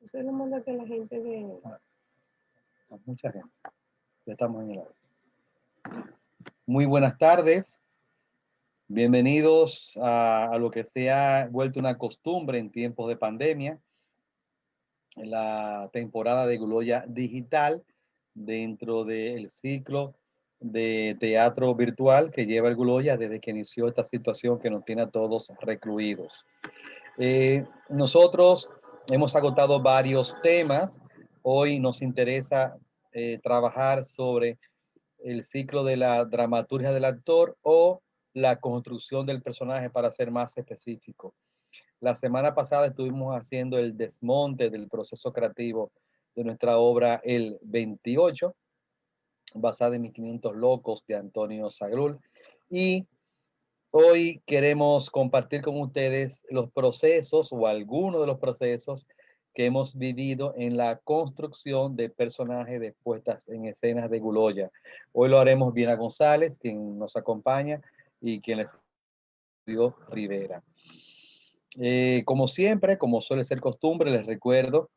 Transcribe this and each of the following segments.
Eso lo manda que la gente de... Mucha gente. Ya estamos en el aire. Muy buenas tardes. Bienvenidos a lo que se ha vuelto una costumbre en tiempos de pandemia, en la temporada de Gloria Digital, dentro del ciclo de teatro virtual que lleva el Gloria desde que inició esta situación que nos tiene a todos recluidos. Nosotros hemos agotado varios temas. Hoy nos interesa trabajar sobre el ciclo de la dramaturgia del actor o la construcción del personaje, para ser más específico. La semana pasada estuvimos haciendo el desmonte del proceso creativo de nuestra obra El 28, basada en 1500 locos de Antonio Sagrul, y hoy queremos compartir con ustedes los procesos o algunos de los procesos que hemos vivido en la construcción de personajes de puestas en escenas de Guloya. Hoy lo haremos Viena González, quien nos acompaña, y quien les digo, Rivera. Como siempre, como suele ser costumbre, les recuerdo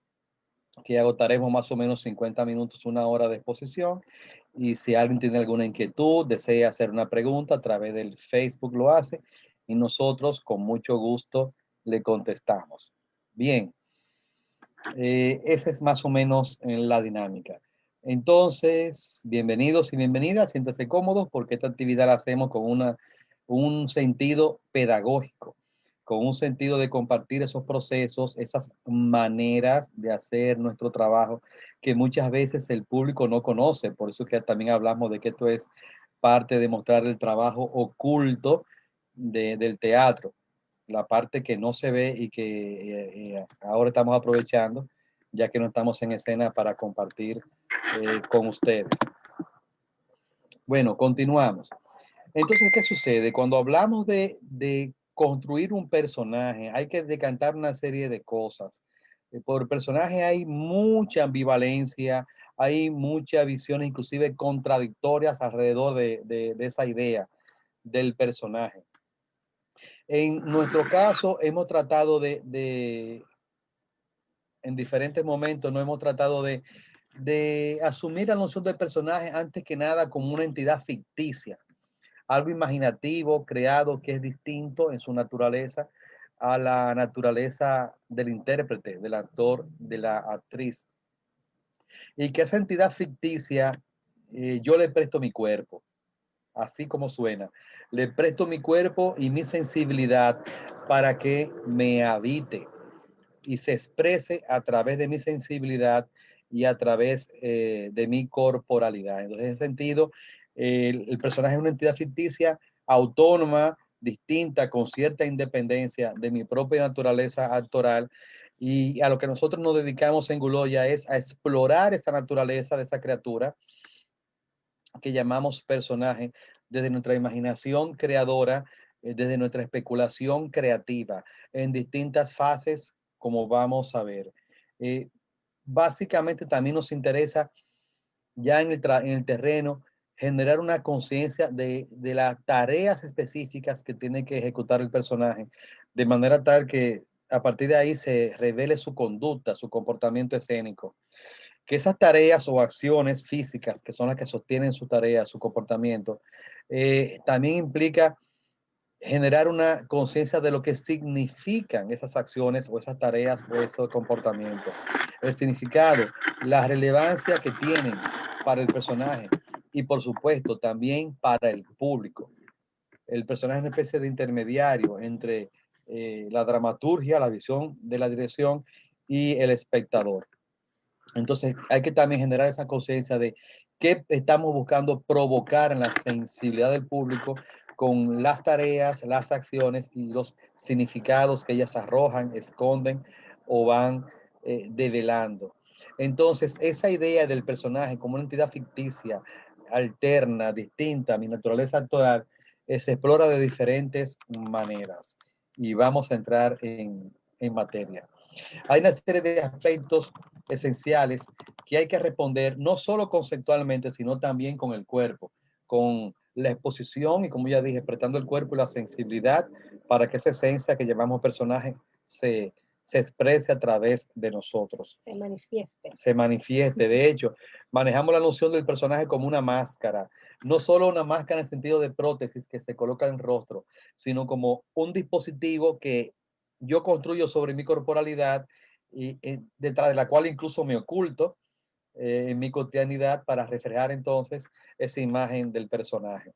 que agotaremos más o menos 50 minutos, una hora de exposición. Y si alguien tiene alguna inquietud, desea hacer una pregunta, a través del Facebook lo hace y nosotros con mucho gusto le contestamos. Bien, esa es más o menos la dinámica. Entonces, bienvenidos y bienvenidas, siéntanse cómodos porque esta actividad la hacemos con un sentido pedagógico, con un sentido de compartir esos procesos, esas maneras de hacer nuestro trabajo que muchas veces el público no conoce. Por eso que también hablamos de que esto es parte de mostrar el trabajo oculto del teatro, la parte que no se ve y que ahora estamos aprovechando, ya que no estamos en escena, para compartir con ustedes. Bueno, continuamos. Entonces, ¿qué sucede? Cuando hablamos de construir un personaje, hay que decantar una serie de cosas. Por personaje hay mucha ambivalencia, hay muchas visiones, inclusive contradictorias, alrededor de esa idea del personaje. En nuestro caso, hemos tratado en diferentes momentos, no hemos tratado de asumir la noción del personaje antes que nada como una entidad ficticia, algo imaginativo, creado, que es distinto en su naturaleza a la naturaleza del intérprete, del actor, de la actriz. Y que esa entidad ficticia, yo le presto mi cuerpo, así como suena. Le presto mi cuerpo y mi sensibilidad para que me habite y se exprese a través de mi sensibilidad y a través de mi corporalidad. Entonces, en ese sentido, el personaje es una entidad ficticia, autónoma, distinta, con cierta independencia de mi propia naturaleza actoral, y a lo que nosotros nos dedicamos en Guloya es a explorar esa naturaleza de esa criatura que llamamos personaje, desde nuestra imaginación creadora, desde nuestra especulación creativa, en distintas fases, como vamos a ver. Eh, Básicamente también nos interesa, ya en el terreno, generar una conciencia de las tareas específicas que tiene que ejecutar el personaje, de manera tal que a partir de ahí se revele su conducta, su comportamiento escénico. Que esas tareas o acciones físicas, que son las que sostienen su tarea, su comportamiento, también implica generar una conciencia de lo que significan esas acciones o esas tareas o esos comportamientos. El significado, la relevancia que tienen para el personaje y, por supuesto, también para el público. El personaje es una especie de intermediario entre la dramaturgia, la visión de la dirección y el espectador. Entonces hay que también generar esa conciencia de qué estamos buscando provocar en la sensibilidad del público con las tareas, las acciones y los significados que ellas arrojan, esconden o van develando. Entonces, esa idea del personaje como una entidad ficticia, alterna, distinta a mi naturaleza actoral, se explora de diferentes maneras. Y vamos a entrar en materia. Hay una serie de aspectos esenciales que hay que responder no solo conceptualmente, sino también con el cuerpo, con la exposición y, como ya dije, prestando el cuerpo y la sensibilidad para que esa esencia que llamamos personaje se exprese a través de nosotros. Se manifieste. Se manifieste. De hecho, manejamos la noción del personaje como una máscara. No solo una máscara en el sentido de prótesis que se coloca en el rostro, sino como un dispositivo que yo construyo sobre mi corporalidad y detrás de la cual incluso me oculto en mi cotidianidad para reflejar entonces esa imagen del personaje.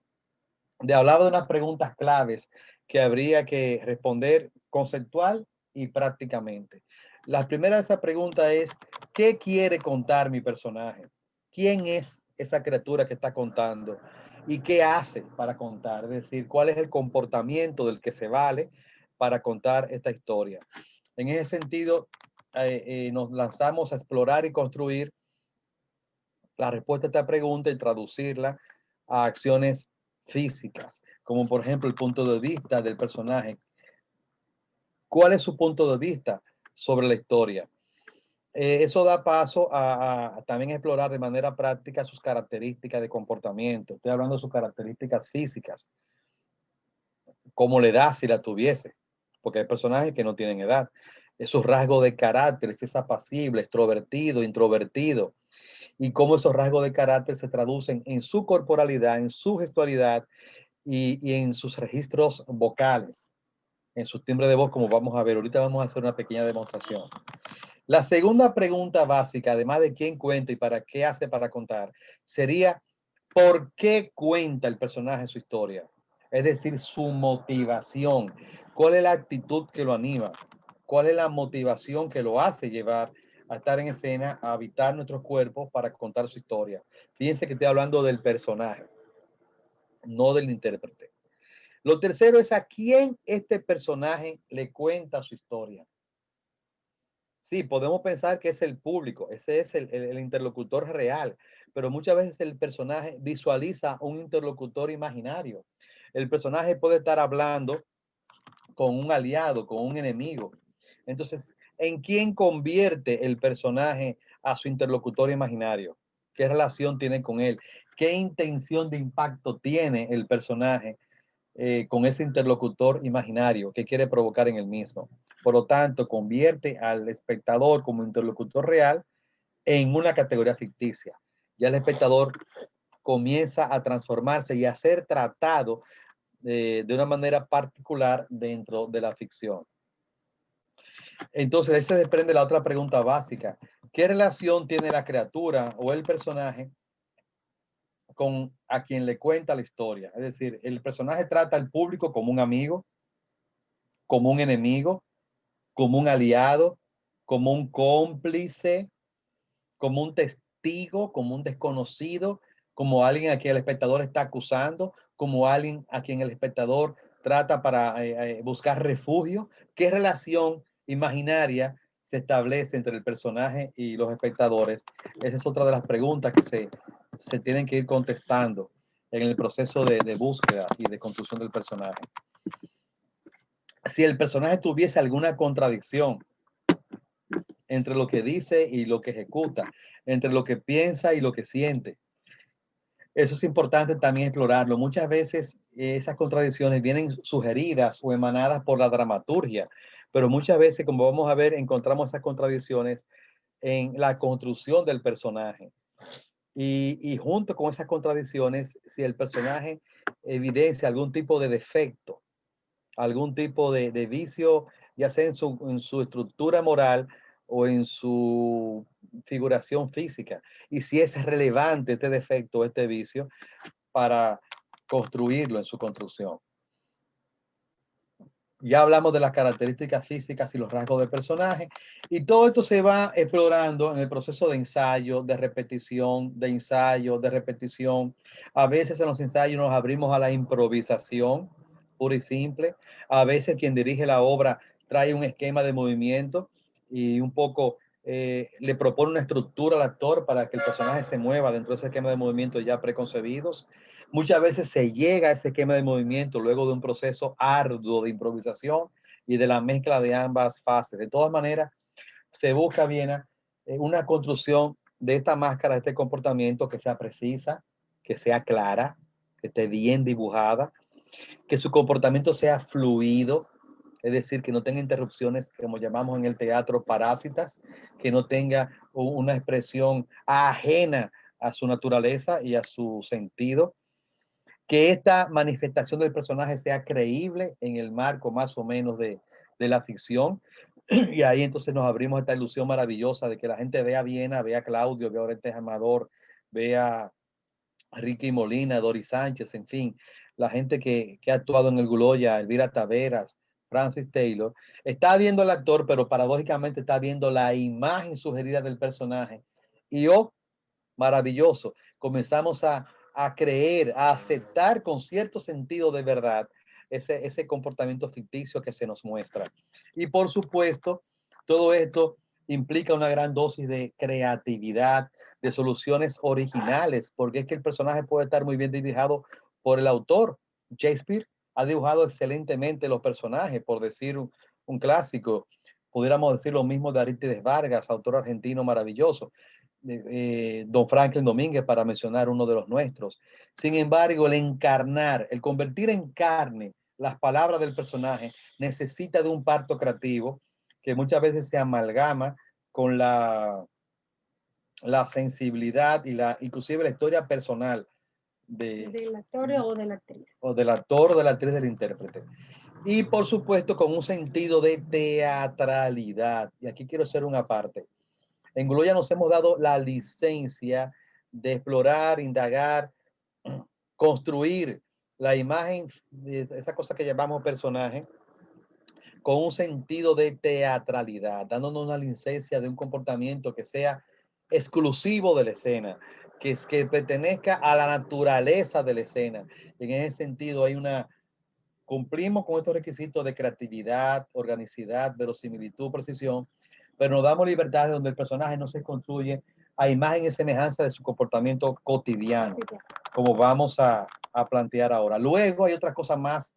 Hablaba de unas preguntas claves que habría que responder conceptual y prácticamente. La primera de esas preguntas es, ¿qué quiere contar mi personaje? ¿Quién es esa criatura que está contando? ¿Y qué hace para contar? Es decir, ¿cuál es el comportamiento del que se vale para contar esta historia? En ese sentido, nos lanzamos a explorar y construir la respuesta a esta pregunta y traducirla a acciones físicas, como por ejemplo el punto de vista del personaje. ¿Cuál es su punto de vista sobre la historia? Eso da paso a también explorar de manera práctica sus características de comportamiento. Estoy hablando de sus características físicas, cómo le da si la tuviese, porque hay personajes que no tienen edad. Esos rasgos de carácter, si es apacible, extrovertido, introvertido, y cómo esos rasgos de carácter se traducen en su corporalidad, en su gestualidad y en sus registros vocales, en sus timbres de voz, como vamos a ver. Ahorita vamos a hacer una pequeña demostración. La segunda pregunta básica, además de quién cuenta y para qué hace para contar, sería ¿por qué cuenta el personaje su historia? Es decir, su motivación. ¿Cuál es la actitud que lo anima? ¿Cuál es la motivación que lo hace llevar a estar en escena, a habitar nuestros cuerpos para contar su historia? Fíjense que estoy hablando del personaje, no del intérprete. Lo tercero es a quién este personaje le cuenta su historia. Sí, podemos pensar que es el público, ese es el interlocutor real, pero muchas veces el personaje visualiza un interlocutor imaginario. El personaje puede estar hablando con un aliado, con un enemigo. Entonces, ¿en quién convierte el personaje a su interlocutor imaginario? ¿Qué relación tiene con él? ¿Qué intención de impacto tiene el personaje con ese interlocutor imaginario que quiere provocar en el mismo? Por lo tanto, convierte al espectador como interlocutor real en una categoría ficticia. Ya el espectador comienza a transformarse y a ser tratado de una manera particular dentro de la ficción. Entonces, ahí se desprende la otra pregunta básica. ¿Qué relación tiene la criatura o el personaje con a quien le cuenta la historia? Es decir, el personaje trata al público como un amigo, como un enemigo, como un aliado, como un cómplice, como un testigo, como un desconocido, como alguien a quien el espectador está acusando, como alguien a quien el espectador trata para buscar refugio. ¿Qué relación imaginaria se establece entre el personaje y los espectadores? Esa es otra de las preguntas que se tienen que ir contestando en el proceso de búsqueda y de construcción del personaje. Si el personaje tuviese alguna contradicción entre lo que dice y lo que ejecuta, entre lo que piensa y lo que siente, eso es importante también explorarlo. Muchas veces esas contradicciones vienen sugeridas o emanadas por la dramaturgia, pero muchas veces, como vamos a ver, encontramos esas contradicciones en la construcción del personaje. Y junto con esas contradicciones, si el personaje evidencia algún tipo de defecto, algún tipo de vicio, ya sea en su estructura moral o en su figuración física, y si es relevante este defecto, este vicio, para construirlo en su construcción. Ya hablamos de las características físicas y los rasgos del personaje, y todo esto se va explorando en el proceso de ensayo, de repetición, de ensayo, de repetición. A veces en los ensayos nos abrimos a la improvisación pura y simple. A veces quien dirige la obra trae un esquema de movimiento y un poco le propone una estructura al actor para que el personaje se mueva dentro de ese esquema de movimiento ya preconcebidos. Muchas veces se llega a ese esquema de movimiento luego de un proceso arduo de improvisación y de la mezcla de ambas fases. De todas maneras, se busca bien una construcción de esta máscara, de este comportamiento que sea precisa, que sea clara, que esté bien dibujada, que su comportamiento sea fluido, es decir, que no tenga interrupciones, como llamamos en el teatro, parásitas, que no tenga una expresión ajena a su naturaleza y a su sentido, que esta manifestación del personaje sea creíble en el marco más o menos de la ficción. Y ahí entonces nos abrimos esta ilusión maravillosa de que la gente vea a Viena, vea a Claudio, vea a Orestes Amador, vea a Ricky Molina, Doris Sánchez, en fin, la gente que ha actuado en el Guloya, Elvira Taveras, Francis Taylor, está viendo al actor, pero paradójicamente está viendo la imagen sugerida del personaje. Y oh, maravilloso, comenzamos a creer, a aceptar con cierto sentido de verdad ese comportamiento ficticio que se nos muestra. Y por supuesto, todo esto implica una gran dosis de creatividad, de soluciones originales, porque es que el personaje puede estar muy bien dibujado por el autor. Shakespeare ha dibujado excelentemente los personajes, por decir un clásico. Pudiéramos decir lo mismo de Arístides Vargas, autor argentino maravilloso. Don Franklin Domínguez, para mencionar uno de los nuestros. Sin embargo, el encarnar, el convertir en carne las palabras del personaje necesita de un parto creativo que muchas veces se amalgama con la sensibilidad y inclusive la historia personal del actor o de la actriz. O del actor o de la actriz del intérprete. Y por supuesto con un sentido de teatralidad. Y aquí quiero hacer una parte. En Guloya nos hemos dado la licencia de explorar, indagar, construir la imagen de esa cosa que llamamos personaje con un sentido de teatralidad, dándonos una licencia de un comportamiento que sea exclusivo de la escena, que pertenezca a la naturaleza de la escena. En ese sentido cumplimos con estos requisitos de creatividad, organicidad, verosimilitud, precisión, pero nos damos libertades donde el personaje no se construye a imagen y semejanza de su comportamiento cotidiano, como vamos a plantear ahora. Luego hay otras cosas más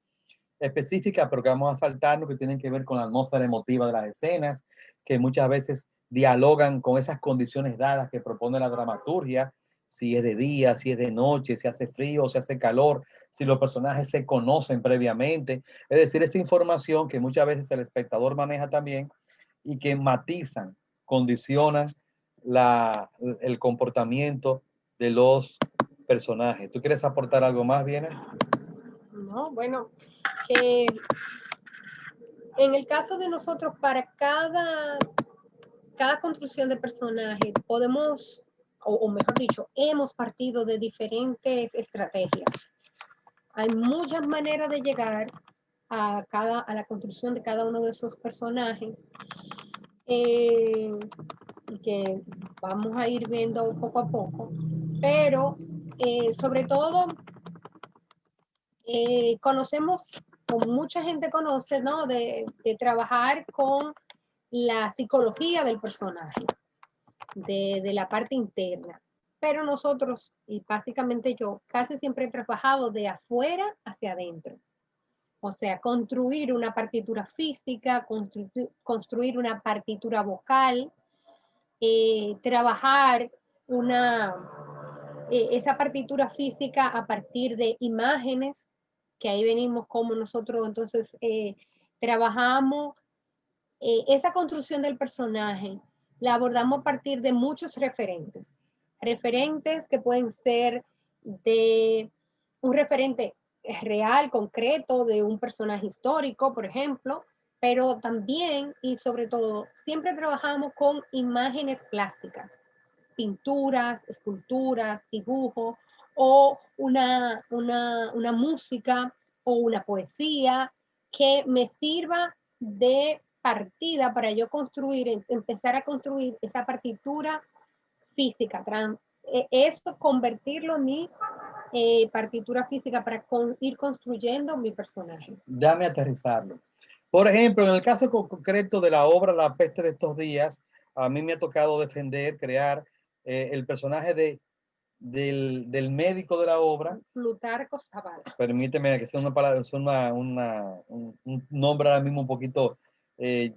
específicas, pero que vamos a saltarnos, que tienen que ver con la atmósfera emotiva de las escenas, que muchas veces dialogan con esas condiciones dadas que propone la dramaturgia, si es de día, si es de noche, si hace frío, si hace calor, si los personajes se conocen previamente. Es decir, esa información que muchas veces el espectador maneja también y que matizan, condicionan el comportamiento de los personajes. ¿Tú quieres aportar algo más, Viena? No, bueno, que en el caso de nosotros, para cada construcción de personaje, podemos, o mejor dicho, hemos partido de diferentes estrategias. Hay muchas maneras de llegar a la construcción de cada uno de esos personajes, que vamos a ir viendo poco a poco, pero sobre todo conocemos, o mucha gente conoce, ¿no? De trabajar con la psicología del personaje, de la parte interna. Pero nosotros, y básicamente yo, casi siempre he trabajado de afuera hacia adentro. O sea, construir una partitura física, construir una partitura vocal, trabajar esa partitura física a partir de imágenes, que ahí venimos como nosotros entonces trabajamos esa construcción del personaje, la abordamos a partir de muchos referentes que pueden ser de un referente real, concreto, de un personaje histórico, por ejemplo, pero también y sobre todo, siempre trabajamos con imágenes plásticas, pinturas, esculturas, dibujos, o una música o una poesía que me sirva de partida para yo empezar a construir esa partitura física, esto convertirlo en mi partitura física para ir construyendo mi personaje. Dame aterrizarlo. Por ejemplo, en el caso concreto de la obra La peste de estos días, a mí me ha tocado defender, crear el personaje del médico de la obra. Plutarco Zavala. Permíteme que sea una palabra, es un nombre ahora mismo un poquito. Sí,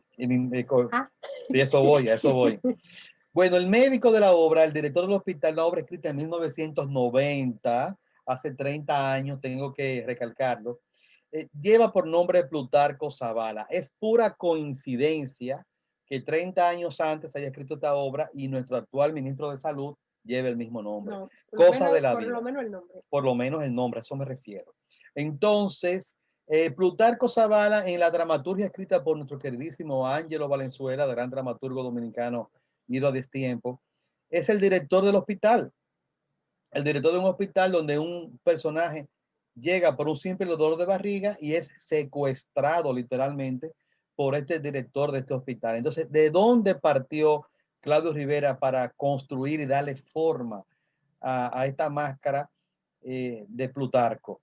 eso voy, a eso voy. Bueno, el médico de la obra, el director del hospital, la obra escrita en 1990, hace 30 años, tengo que recalcarlo. lleva por nombre Plutarco Zavala. Es pura coincidencia que 30 años antes haya escrito esta obra y nuestro actual ministro de Salud lleve el mismo nombre. No, Cosas de la por lo vida. menos el nombre. Por lo menos el nombre, a eso me refiero. Entonces, Plutarco Zavala, en la dramaturgia escrita por nuestro queridísimo Ángelo Valenzuela, gran dramaturgo dominicano ido a destiempo, es el director del hospital. El director de un hospital donde un personaje llega por un simple dolor de barriga y es secuestrado literalmente por este director de este hospital. Entonces, ¿de dónde partió Claudio Rivera para construir y darle forma a esta máscara de Plutarco?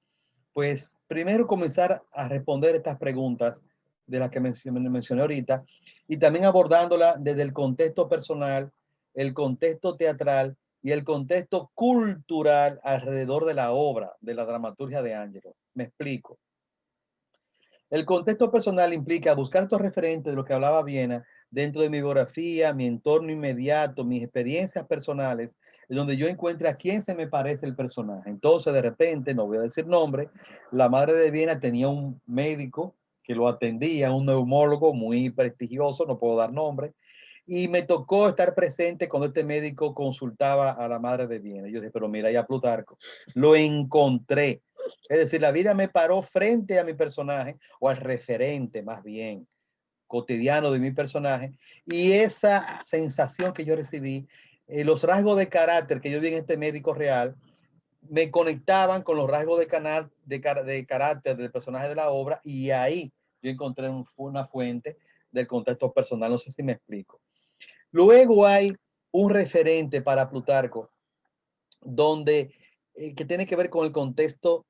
Pues primero comenzar a responder estas preguntas de las que mencioné ahorita y también abordándola desde el contexto personal, el contexto teatral y el contexto cultural alrededor de la obra, de la dramaturgia de Ángelo. Me explico. El contexto personal implica buscar estos referentes de lo que hablaba Viena dentro de mi biografía, mi entorno inmediato, mis experiencias personales, donde yo encuentre a quién se me parece el personaje. Entonces, de repente, no voy a decir nombre, la madre de Viena tenía un médico que lo atendía, un neumólogo muy prestigioso, no puedo dar nombre, y me tocó estar presente cuando este médico consultaba a la madre de Viena. Yo dije, pero mira, ya Plutarco, lo encontré. Es decir, la vida me paró frente a mi personaje, o al referente más bien, cotidiano de mi personaje, y esa sensación que yo recibí, los rasgos de carácter que yo vi en este médico real, me conectaban con los rasgos de carácter del personaje de la obra, y ahí yo encontré una fuente del contexto personal. No sé si me explico. Luego hay un referente para Plutarco, donde que tiene que ver con el contexto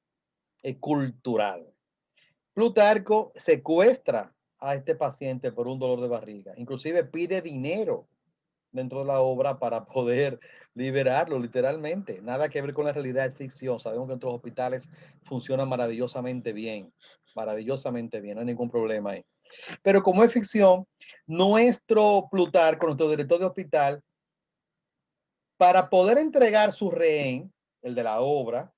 cultural. Plutarco secuestra a este paciente por un dolor de barriga, inclusive pide dinero dentro de la obra para poder liberarlo literalmente. Nada que ver con la realidad, es ficción. Sabemos que nuestros hospitales funcionan maravillosamente bien, no hay ningún problema ahí. Pero como es ficción, nuestro Plutarco, nuestro director de hospital, para poder entregar su rehén, el de la obra,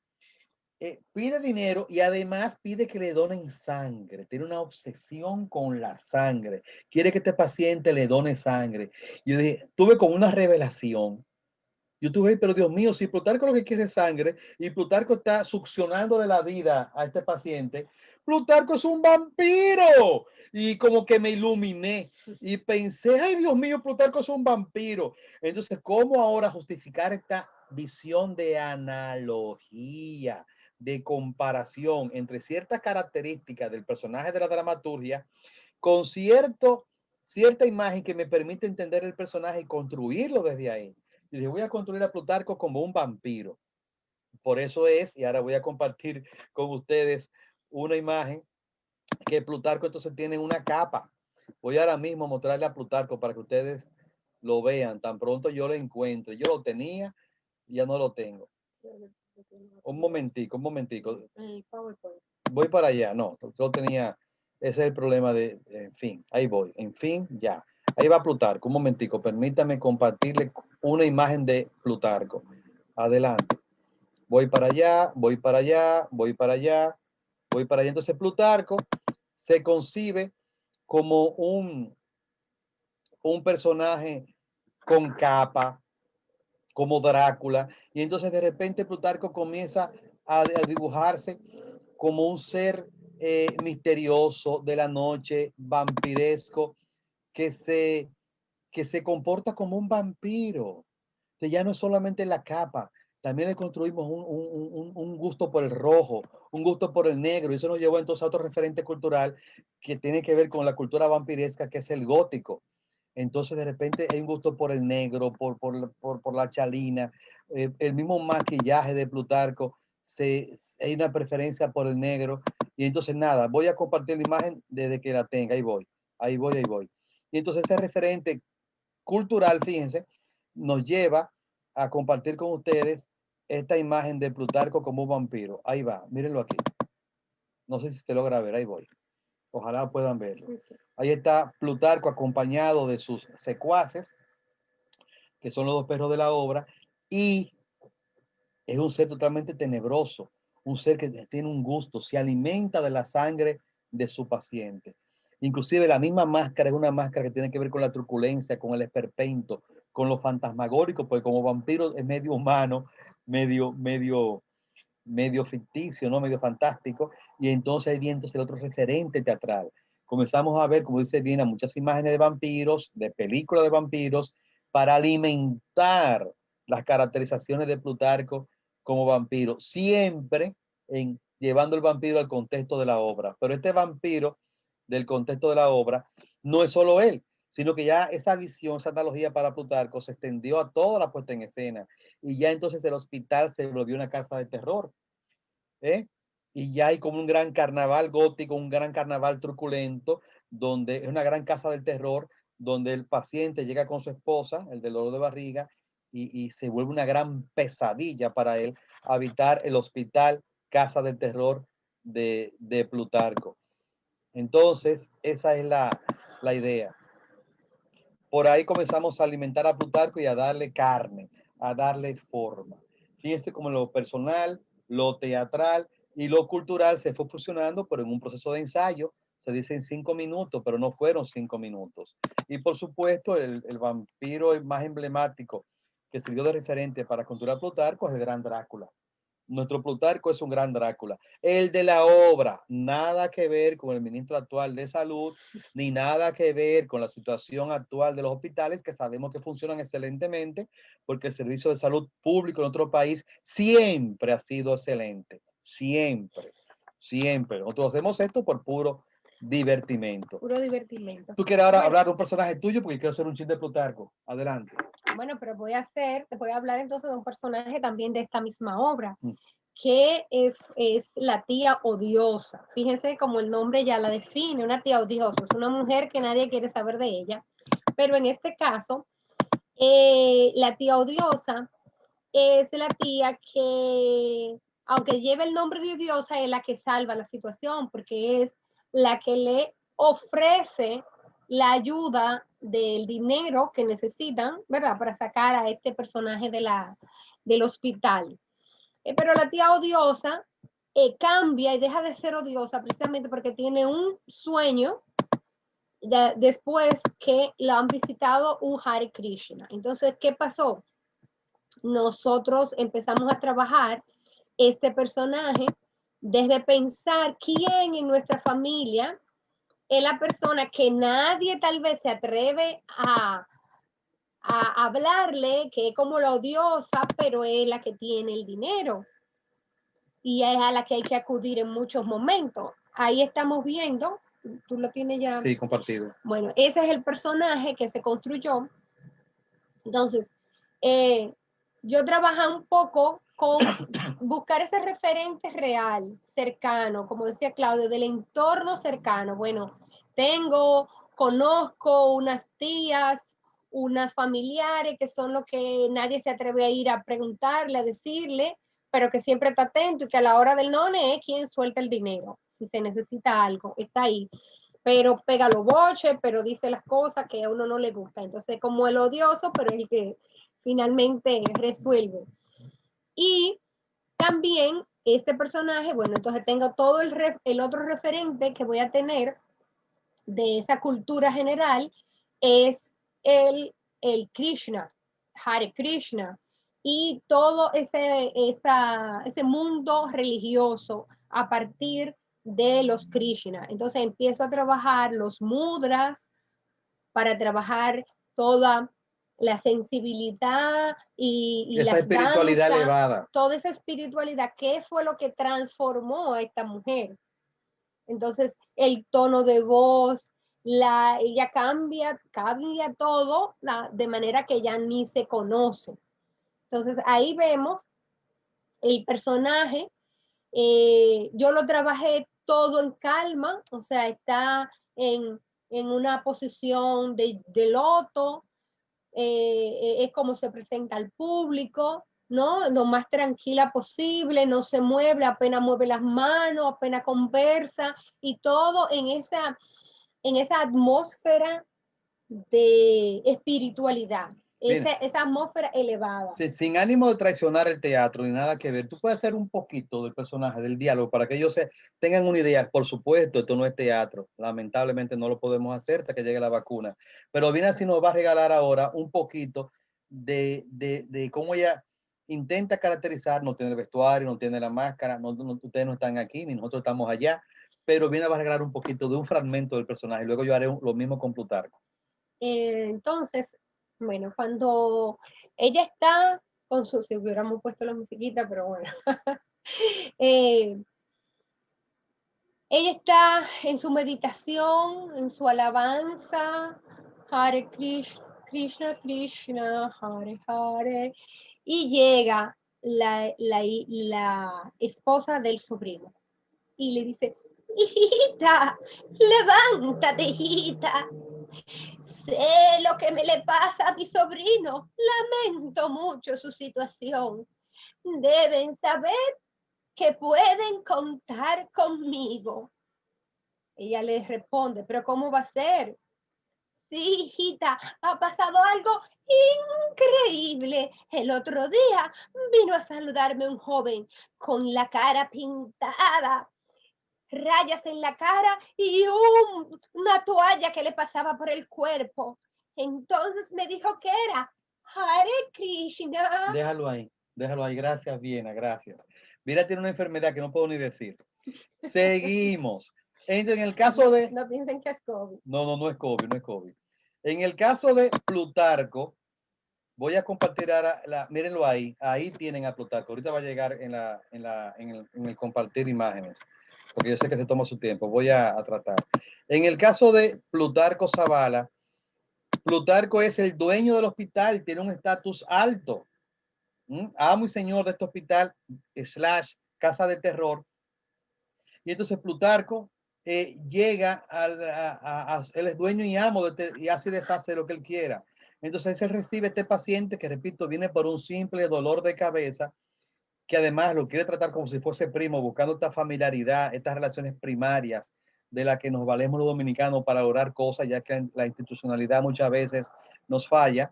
pide dinero y además pide que le donen sangre. Tiene una obsesión con la sangre. Quiere que este paciente le done sangre. Yo dije, tuve como una revelación. Yo tuve, pero Dios mío, si Plutarco lo que quiere es sangre y Plutarco está succionándole la vida a este paciente, Plutarco es un vampiro. Y como que me iluminé y pensé, ay Dios mío, Plutarco es un vampiro. Entonces, ¿cómo ahora justificar esta visión de analogía, de comparación entre ciertas características del personaje de la dramaturgia con cierta imagen que me permite entender el personaje y construirlo desde ahí? Y dije, voy a construir a Plutarco como un vampiro. Por eso es, y ahora voy a compartir con ustedes una imagen que Plutarco entonces tiene una capa. Voy ahora mismo a mostrarle a Plutarco para que ustedes lo vean. Tan pronto yo lo encuentre. Yo lo tenía, ya no lo tengo. Un momentico, un momentico. Voy para allá. No, yo tenía, ese es el problema en fin, ahí voy. En fin, ya. Ahí va Plutarco. Un momentico, permítame compartirle una imagen de Plutarco. Adelante. Voy para allá, voy para allá, voy para allá, voy para allá. Entonces Plutarco se concibe como un personaje con capa, como Drácula, y entonces de repente Plutarco comienza a dibujarse como un ser misterioso de la noche, vampiresco, que se, que se comporta como un vampiro. Que ya no es solamente la capa, también le construimos un gusto por el rojo, un gusto por el negro, y eso nos llevó entonces a otro referente cultural que tiene que ver con la cultura vampiresca, que es el gótico. Entonces de repente hay un gusto por el negro, por la chalina, el mismo maquillaje de Plutarco, hay una preferencia por el negro, y entonces nada, voy a compartir la imagen desde que la tenga, ahí voy, ahí voy, ahí voy. Y entonces ese referente cultural, fíjense, nos lleva a compartir con ustedes esta imagen de Plutarco como un vampiro. Ahí va, mírenlo aquí. No sé si se logra ver, ahí voy. Ojalá puedan verlo. Sí, sí. Ahí está Plutarco acompañado de sus secuaces, que son los dos perros de la obra, y es un ser totalmente tenebroso, un ser que tiene un gusto, se alimenta de la sangre de su paciente. Inclusive la misma máscara es una máscara que tiene que ver con la truculencia, con el esperpento, con lo fantasmagórico, porque como vampiro es medio humano, medio ficticio, ¿no? Medio fantástico, y entonces ahí viene el otro referente teatral. Comenzamos a ver, como dice bien, a muchas imágenes de vampiros, de películas de vampiros, para alimentar las caracterizaciones de Plutarco como vampiro, siempre llevando el vampiro al contexto de la obra. Pero este vampiro del contexto de la obra no es solo él, sino que ya esa visión, esa analogía para Plutarco se extendió a toda la puesta en escena y ya entonces el hospital se volvió una casa de terror. ¿Eh? Y ya hay como un gran carnaval gótico, un gran carnaval truculento, donde es una gran casa del terror, donde el paciente llega con su esposa, el del dolor de barriga, y se vuelve una gran pesadilla para él habitar el hospital Casa del Terror de Plutarco. Entonces, esa es la idea. Por ahí comenzamos a alimentar a Plutarco y a darle carne, a darle forma. Fíjense como lo personal, lo teatral y lo cultural se fue fusionando, pero en un proceso de ensayo. Se dice en 5 minutos, pero no fueron 5 minutos. Y por supuesto, el vampiro más emblemático que sirvió de referente para cultura Plutarco es el gran Drácula. Nuestro Plutarco es un gran Drácula. El de la obra, nada que ver con el ministro actual de salud, ni nada que ver con la situación actual de los hospitales, que sabemos que funcionan excelentemente, porque el servicio de salud público en nuestro país siempre ha sido excelente. Siempre, siempre. Nosotros hacemos esto por puro divertimento. Puro divertimento. Tú quieres ahora hablar de un personaje tuyo porque quiero hacer un chin de Plutarco. Adelante. Bueno, pero te voy a hablar entonces de un personaje también de esta misma obra, que es la tía odiosa. Fíjense como el nombre ya la define, una tía odiosa, es una mujer que nadie quiere saber de ella, pero en este caso, la tía odiosa es la tía que, aunque lleve el nombre de odiosa, es la que salva la situación, porque es la que le ofrece la ayuda del dinero que necesitan, ¿verdad? Para sacar a este personaje del hospital. Pero la tía odiosa cambia y deja de ser odiosa precisamente porque tiene un sueño después que lo han visitado un Hare Krishna. Entonces, ¿qué pasó? Nosotros empezamos a trabajar este personaje desde pensar quién en nuestra familia es la persona que nadie tal vez se atreve a hablarle, que es como la odiosa, pero es la que tiene el dinero y es a la que hay que acudir en muchos momentos. Ahí estamos viendo, tú lo tienes ya. Sí, compartido. Bueno, ese es el personaje que se construyó. Entonces, yo trabajé un poco con buscar ese referente real, cercano, como decía Claudio, del entorno cercano. Bueno, conozco unas tías, unas familiares que son lo que nadie se atreve a ir a preguntarle, a decirle, pero que siempre está atento y que a la hora del none es quien suelta el dinero. Si se necesita algo, está ahí. Pero pega los boches, pero dice las cosas que a uno no le gusta. Entonces, como el odioso, pero el que finalmente resuelve. Y también este personaje, bueno, entonces tengo todo el otro referente que voy a tener de esa cultura general, es el Krishna, Hare Krishna, y todo ese mundo religioso a partir de los Krishna. Entonces empiezo a trabajar los mudras para trabajar toda la sensibilidad y esa las espiritualidad danzas, elevada. toda esa espiritualidad, ¿qué fue lo que transformó a esta mujer? Entonces, el tono de voz, ella cambia todo de manera que ya ni se conoce. Entonces, ahí vemos el personaje. Yo lo trabajé todo en calma, o sea, está en una posición de loto, es como se presenta al público, ¿no? Lo más tranquila posible, no se mueve, apenas mueve las manos, apenas conversa y todo en esa atmósfera de espiritualidad. esa atmósfera elevada. Sin ánimo de traicionar el teatro ni nada que ver, tú puedes hacer un poquito del personaje, del diálogo, para que ellos tengan una idea. Por supuesto, esto no es teatro. Lamentablemente no lo podemos hacer hasta que llegue la vacuna. Pero viene así nos va a regalar ahora un poquito de cómo ella intenta caracterizar. No tiene el vestuario, no tiene la máscara, ustedes no están aquí, ni nosotros estamos allá. Pero viene a regalar un poquito de un fragmento del personaje. Luego yo haré lo mismo con Plutarco. Entonces, bueno, cuando ella está con su, si hubiéramos puesto la musiquita, pero bueno, ella está en su meditación, en su alabanza, Hare Krishna, Krishna Krishna, Hare Hare, y llega la esposa del sobrino y le dice, hijita, levántate, hijita. Sé lo que me le pasa a mi sobrino. Lamento mucho su situación. Deben saber que pueden contar conmigo. Ella le responde, pero ¿cómo va a ser? Sí, hijita, ha pasado algo increíble. El otro día vino a saludarme un joven con la cara pintada, rayas en la cara y una toalla que le pasaba por el cuerpo. Entonces me dijo que era Hare Krishna. Déjalo ahí. Gracias, Viena, gracias. Mira, tiene una enfermedad que no puedo ni decir. Seguimos. En el caso de... No piensen que es COVID. No es COVID, no es COVID. En el caso de Plutarco, voy a compartir ahora, mírenlo ahí tienen a Plutarco. Ahorita va a llegar en el compartir imágenes, porque yo sé que se toma su tiempo. Voy a tratar. En el caso de Plutarco Zavala, Plutarco es el dueño del hospital, tiene un estatus alto. Amo y señor de este hospital, / casa de terror. Y entonces Plutarco llega, él es dueño y amo y así deshace lo que él quiera. Entonces él recibe a este paciente que, repito, viene por un simple dolor de cabeza, que además lo quiere tratar como si fuese primo, buscando esta familiaridad, estas relaciones primarias de las que nos valemos los dominicanos para lograr cosas, ya que la institucionalidad muchas veces nos falla.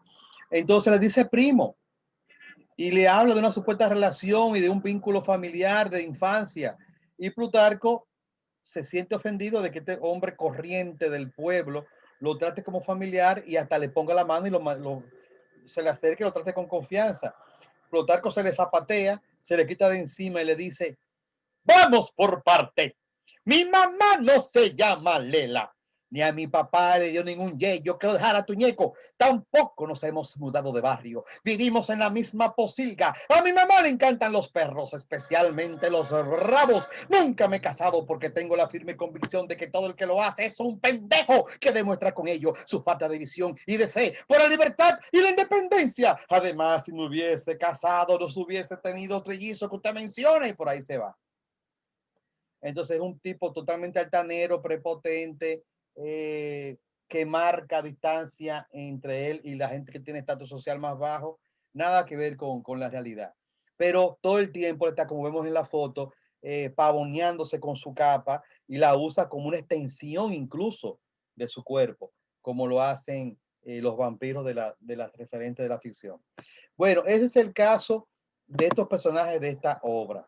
Entonces le dice primo y le habla de una supuesta relación y de un vínculo familiar de infancia. Y Plutarco se siente ofendido de que este hombre corriente del pueblo lo trate como familiar y hasta le ponga la mano y se le acerque y lo trate con confianza. Plutarco se le zapatea, se le quita de encima y le dice, vamos por parte. Mi mamá no se llama Lela, ni a mi papá le dio ningún yo quiero dejar a Tuñeco. Tampoco nos hemos mudado de barrio. Vivimos en la misma posilga. A mi mamá le encantan los perros, especialmente los rabos. Nunca me he casado porque tengo la firme convicción de que todo el que lo hace es un pendejo que demuestra con ello su falta de visión y de fe por la libertad y la independencia. Además, si me hubiese casado, no hubiese tenido trillizos que usted menciona y por ahí se va. Entonces es un tipo totalmente altanero, prepotente, que marca distancia entre él y la gente que tiene estatus social más bajo. Nada que ver con la realidad. Pero todo el tiempo está, como vemos en la foto, pavoneándose con su capa y la usa como una extensión incluso de su cuerpo, como lo hacen los vampiros de las referentes de la ficción. Bueno, ese es el caso de estos personajes de esta obra.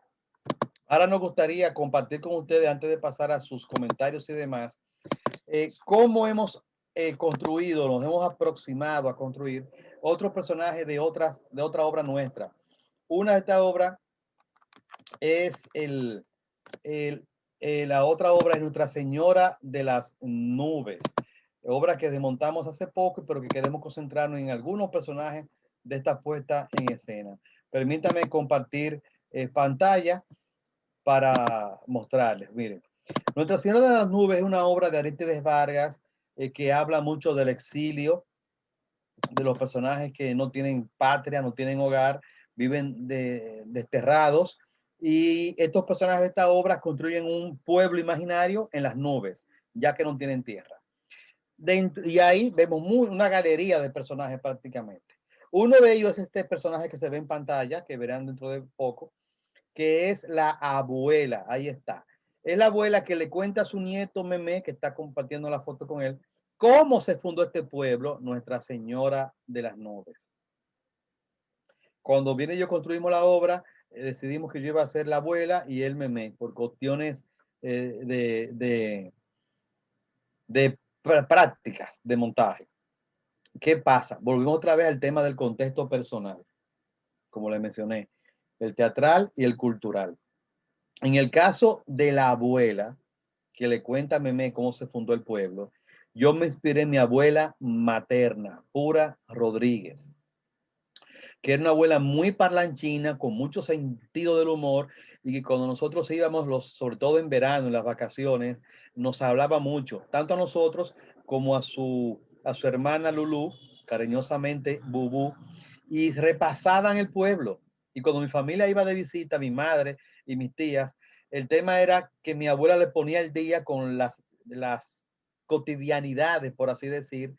Ahora nos gustaría compartir con ustedes, antes de pasar a sus comentarios y demás, cómo hemos construido, nos hemos aproximado a construir otros personajes de otra obra nuestra. Una de estas obras es la otra obra es Nuestra Señora de las Nubes, obra que desmontamos hace poco, pero que queremos concentrarnos en algunos personajes de esta puesta en escena. Permítame compartir pantalla para mostrarles. Miren, Nuestra Señora de las Nubes es una obra de Arístides Vargas que habla mucho del exilio, de los personajes que no tienen patria, no tienen hogar, viven desterrados. Y estos personajes de esta obra construyen un pueblo imaginario en las nubes, ya que no tienen tierra. Y ahí vemos una galería de personajes prácticamente. Uno de ellos es este personaje que se ve en pantalla, que verán dentro de poco, que es la abuela. Ahí está. Es la abuela que le cuenta a su nieto Meme, que está compartiendo la foto con él, cómo se fundó este pueblo, Nuestra Señora de las Nubes. Cuando viene y yo construimos la obra, decidimos que yo iba a ser la abuela y el Memé, por cuestiones eh, de, de, prácticas de montaje. ¿Qué pasa? Volvemos otra vez al tema del contexto personal, como le mencioné, el teatral y el cultural. En el caso de la abuela, que le cuenta a Memé cómo se fundó el pueblo, yo me inspiré en mi abuela materna, Pura Rodríguez, que era una abuela muy parlanchina, con mucho sentido del humor, y que cuando nosotros íbamos, sobre todo en verano, en las vacaciones, nos hablaba mucho, tanto a nosotros como a su hermana Lulú, cariñosamente Bubú, y repasaban el pueblo. Y cuando mi familia iba de visita, mi madre y mis tías, el tema era que mi abuela le ponía el día con las cotidianidades, por así decir,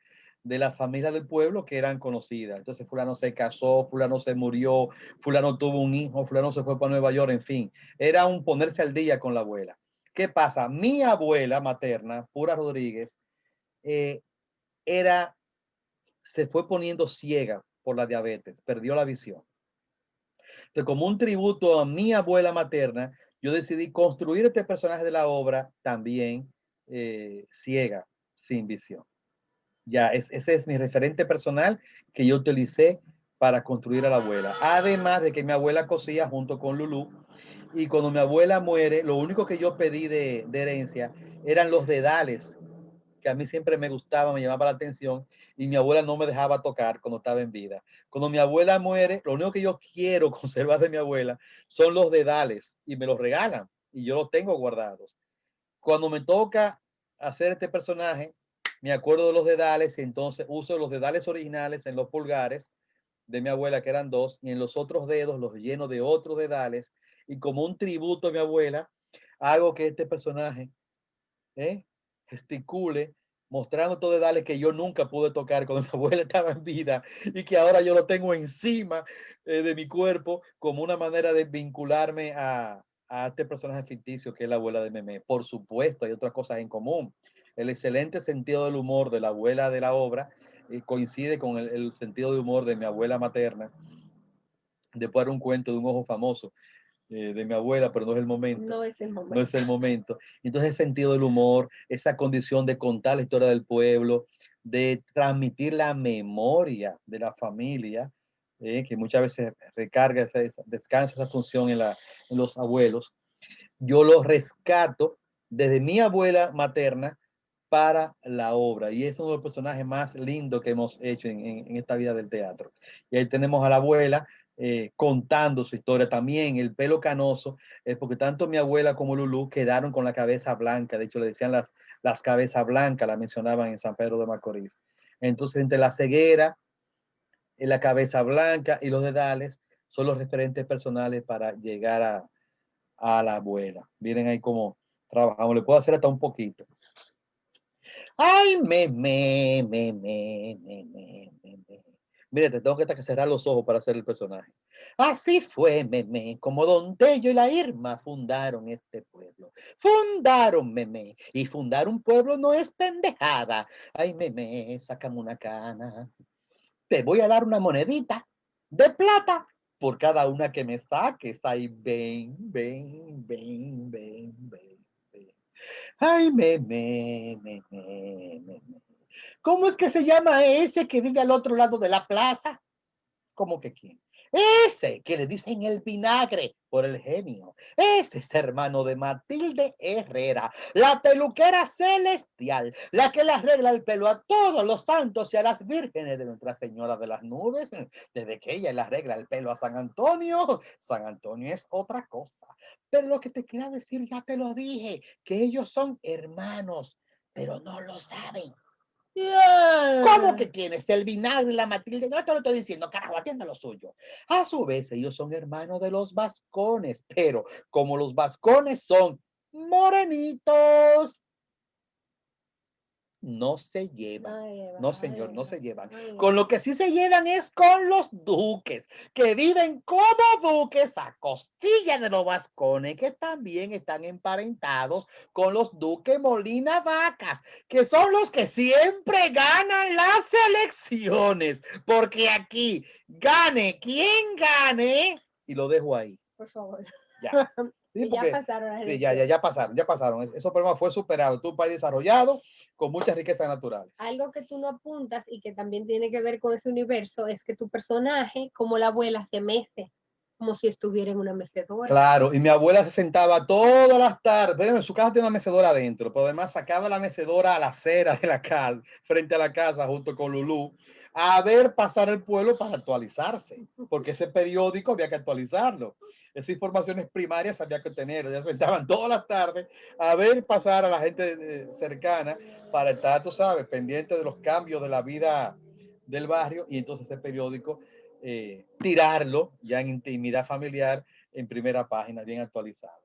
de las familias del pueblo que eran conocidas. Entonces fulano se casó, fulano se murió, fulano tuvo un hijo, fulano se fue para Nueva York, en fin. Era un ponerse al día con la abuela. ¿Qué pasa? Mi abuela materna, Pura Rodríguez, eh, era, se fue poniendo ciega por la diabetes, perdió la visión. Entonces, como un tributo a mi abuela materna, yo decidí construir este personaje de la obra también ciega, sin visión. Ya, ese es mi referente personal que yo utilicé para construir a la abuela. Además de que mi abuela cosía junto con Lulú. Y cuando mi abuela muere, lo único que yo pedí de herencia eran los dedales, que a mí siempre me gustaba, me llamaba la atención. Y mi abuela no me dejaba tocar cuando estaba en vida. Cuando mi abuela muere, lo único que yo quiero conservar de mi abuela son los dedales. Y me los regalan. Y yo los tengo guardados. Cuando me toca hacer este personaje, me acuerdo de los dedales y entonces uso los dedales originales en los pulgares de mi abuela, que eran dos, y en los otros dedos los lleno de otros dedales. Y como un tributo a mi abuela, hago que este personaje gesticule, mostrando estos dedales que yo nunca pude tocar cuando mi abuela estaba en vida y que ahora yo lo tengo encima de mi cuerpo como una manera de vincularme a este personaje ficticio que es la abuela de Memé. Por supuesto, hay otras cosas en común. El excelente sentido del humor de la abuela de la obra coincide con el sentido de humor de mi abuela materna. Después de un cuento de un ojo famoso de mi abuela, pero no es el momento. No es el momento. No es el momento. Entonces, el sentido del humor, esa condición de contar la historia del pueblo, de transmitir la memoria de la familia, que muchas veces recarga, descansa esa función en los abuelos. Yo lo rescato desde mi abuela materna para la obra. Y es uno de los personajes más lindos que hemos hecho en esta vida del teatro. Y ahí tenemos a la abuela contando su historia también, el pelo canoso, porque tanto mi abuela como Lulú quedaron con la cabeza blanca. De hecho, le decían las cabezas blancas, la mencionaban en San Pedro de Macorís. Entonces, entre la ceguera, la cabeza blanca y los dedales son los referentes personales para llegar a la abuela. Miren ahí cómo trabajamos. Le puedo hacer hasta un poquito. Ay, me. Mire, te tengo que cerrar los ojos para hacer el personaje. Así fue, como Don Tello y la Irma fundaron este pueblo. Fundaron, y fundar un pueblo no es pendejada. Ay, sácame una cana. Te voy a dar una monedita de plata por cada una que me saques. Ay, ven. Ay, ¿Cómo es que se llama ese que vive al otro lado de la plaza? ¿Cómo que quién? Ese que le dicen el vinagre por el genio. Ese es hermano de Matilde Herrera, la peluquera celestial, la que le arregla el pelo a todos los santos y a las vírgenes de Nuestra Señora de las Nubes. Desde que ella le arregla el pelo a San Antonio es otra cosa. Pero lo que te quería decir, ya te lo dije, que ellos son hermanos, pero no lo saben. ¿Cómo que tienes el vinagre y la Matilde? No te lo estoy diciendo, carajo, atienda lo suyo. A su vez, ellos son hermanos de los vascones, pero como los vascones son morenitos, no se llevan. No, señor, no se llevan. Ay, Con lo que sí se llevan es con los duques, que viven como duques a costilla de los vascones, que también están emparentados con los duques Molina Vacas, que son los que siempre ganan las elecciones, porque aquí gane quien gane, y lo dejo ahí. por favor. Ya. Sí, Que ya porque, pasaron las sí, ya elecciones. pasaron, ya pasaron. Esos problemas fue superado. Tú un país desarrollado con muchas riquezas naturales. Algo que tú no apuntas y que también tiene que ver con ese universo es que tu personaje, como la abuela, se mece, como si estuviera en una mecedora. Claro, y mi abuela se sentaba todas las tardes, pero en su casa tiene una mecedora adentro, pero además sacaba la mecedora a la acera de la casa, frente a la casa, junto con Lulú, a ver pasar el pueblo para actualizarse, porque ese periódico había que actualizarlo. Esas informaciones primarias había que tener. Ya se sentaban todas las tardes a ver pasar a la gente cercana para estar, tú sabes, pendiente de los cambios de la vida del barrio, y entonces ese periódico tirarlo ya en intimidad familiar en primera página, bien actualizado.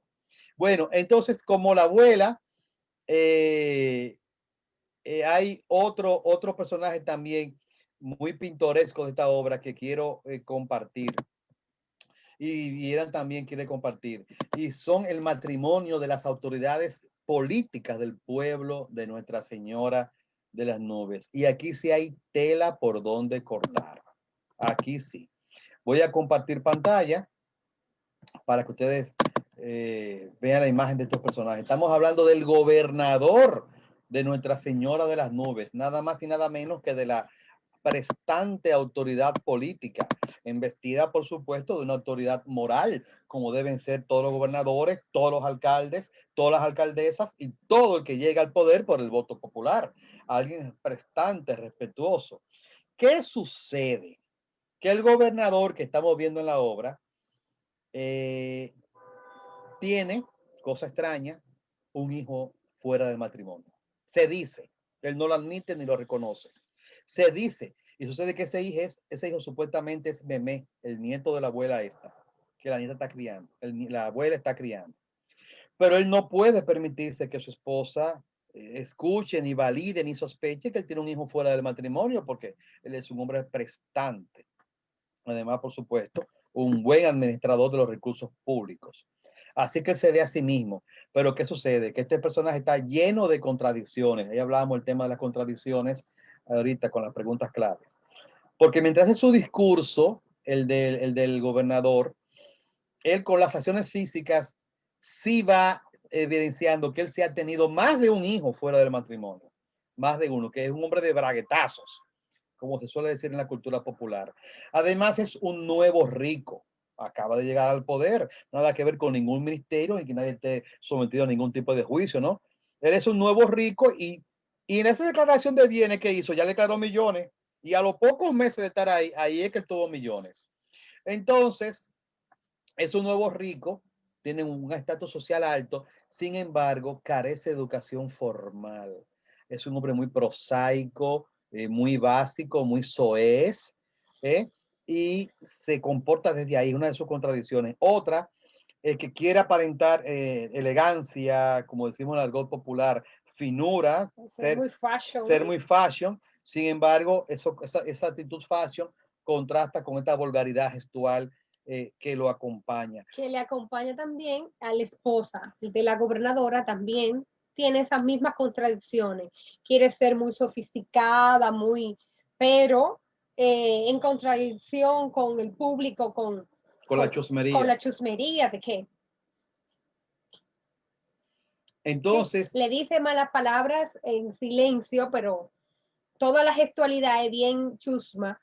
Bueno, entonces, como la abuela, hay otro personaje también muy pintoresco de esta obra que quiero compartir, y Eran también quiere compartir, y son el matrimonio de las autoridades políticas del pueblo de Nuestra Señora de las Nubes. Y aquí sí hay tela por donde cortar. Aquí sí. Voy a compartir pantalla para que ustedes vean la imagen de estos personajes. Estamos hablando del gobernador de Nuestra Señora de las Nubes, nada más y nada menos que de la prestante autoridad política, investida por supuesto de una autoridad moral, como deben ser todos los gobernadores, todos los alcaldes, todas las alcaldesas y todo el que llega al poder por el voto popular. Alguien prestante, respetuoso. ¿Qué sucede? Que el gobernador que estamos viendo en la obra tiene, cosa extraña, un hijo fuera del matrimonio. Se dice, él no lo admite ni lo reconoce. Se dice, y sucede que ese hijo supuestamente es Memé, el nieto de la abuela esta, que la nieta está criando, la abuela está criando. Pero él no puede permitirse que su esposa escuche, ni valide, ni sospeche que él tiene un hijo fuera del matrimonio, porque él es un hombre prestante. Además, por supuesto, un buen administrador de los recursos públicos. Así que se ve a sí mismo. Pero ¿qué sucede? Que este personaje está lleno de contradicciones. Ahí hablábamos del tema de las contradicciones ahorita con las preguntas claves. Porque mientras hace su discurso, el del gobernador, él con las acciones físicas sí va evidenciando que él se ha tenido más de un hijo fuera del matrimonio. Más de uno, que es un hombre de braguetazos, como se suele decir en la cultura popular. Además, es un nuevo rico. Acaba de llegar al poder, nada que ver con ningún ministerio y que nadie esté sometido a ningún tipo de juicio, ¿no? Él es un nuevo rico y en esa declaración de bienes que hizo, ya le declaró millones, y a los pocos meses de estar ahí, ahí es que tuvo millones. Entonces, es un nuevo rico, tiene un estatus social alto, sin embargo, carece de educación formal. Es un hombre muy prosaico, muy básico, muy soez, y se comporta desde ahí, una de sus contradicciones. Otra, que quiere aparentar elegancia, como decimos en el argot popular, finura, ser muy fashion. Sin embargo, esa actitud fashion contrasta con esta vulgaridad gestual que lo acompaña. Que le acompaña también a la esposa de la gobernadora, también tiene esas mismas contradicciones. Quiere ser muy sofisticada, pero en contradicción con el público, con la chusmería. Con la chusmería de que entonces le dice malas palabras en silencio, pero toda la gestualidad es bien chusma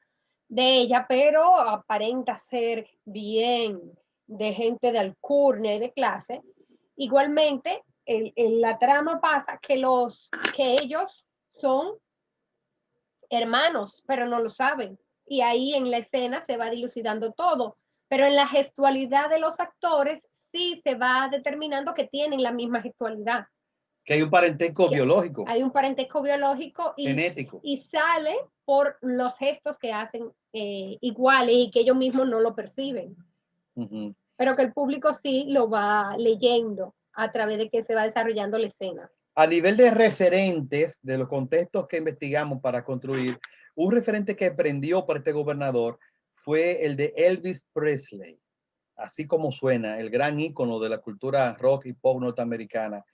de ella, pero aparenta ser bien de gente de alcurnia y de clase. Igualmente, la trama pasa que ellos son hermanos, pero no lo saben. Y ahí en la escena se va dilucidando todo. Pero en la gestualidad de los actores sí se va determinando que tienen la misma gestualidad. Que hay un parentesco biológico. Hay un parentesco biológico genético. Y sale por los gestos que hacen iguales y que ellos mismos no lo perciben. Pero que el público sí lo va leyendo a través de que se va desarrollando la escena. A nivel de referentes, de los contextos que investigamos para construir, un referente que prendió por este gobernador fue el de Elvis Presley, así como suena, el gran ícono de la cultura rock y pop norteamericana,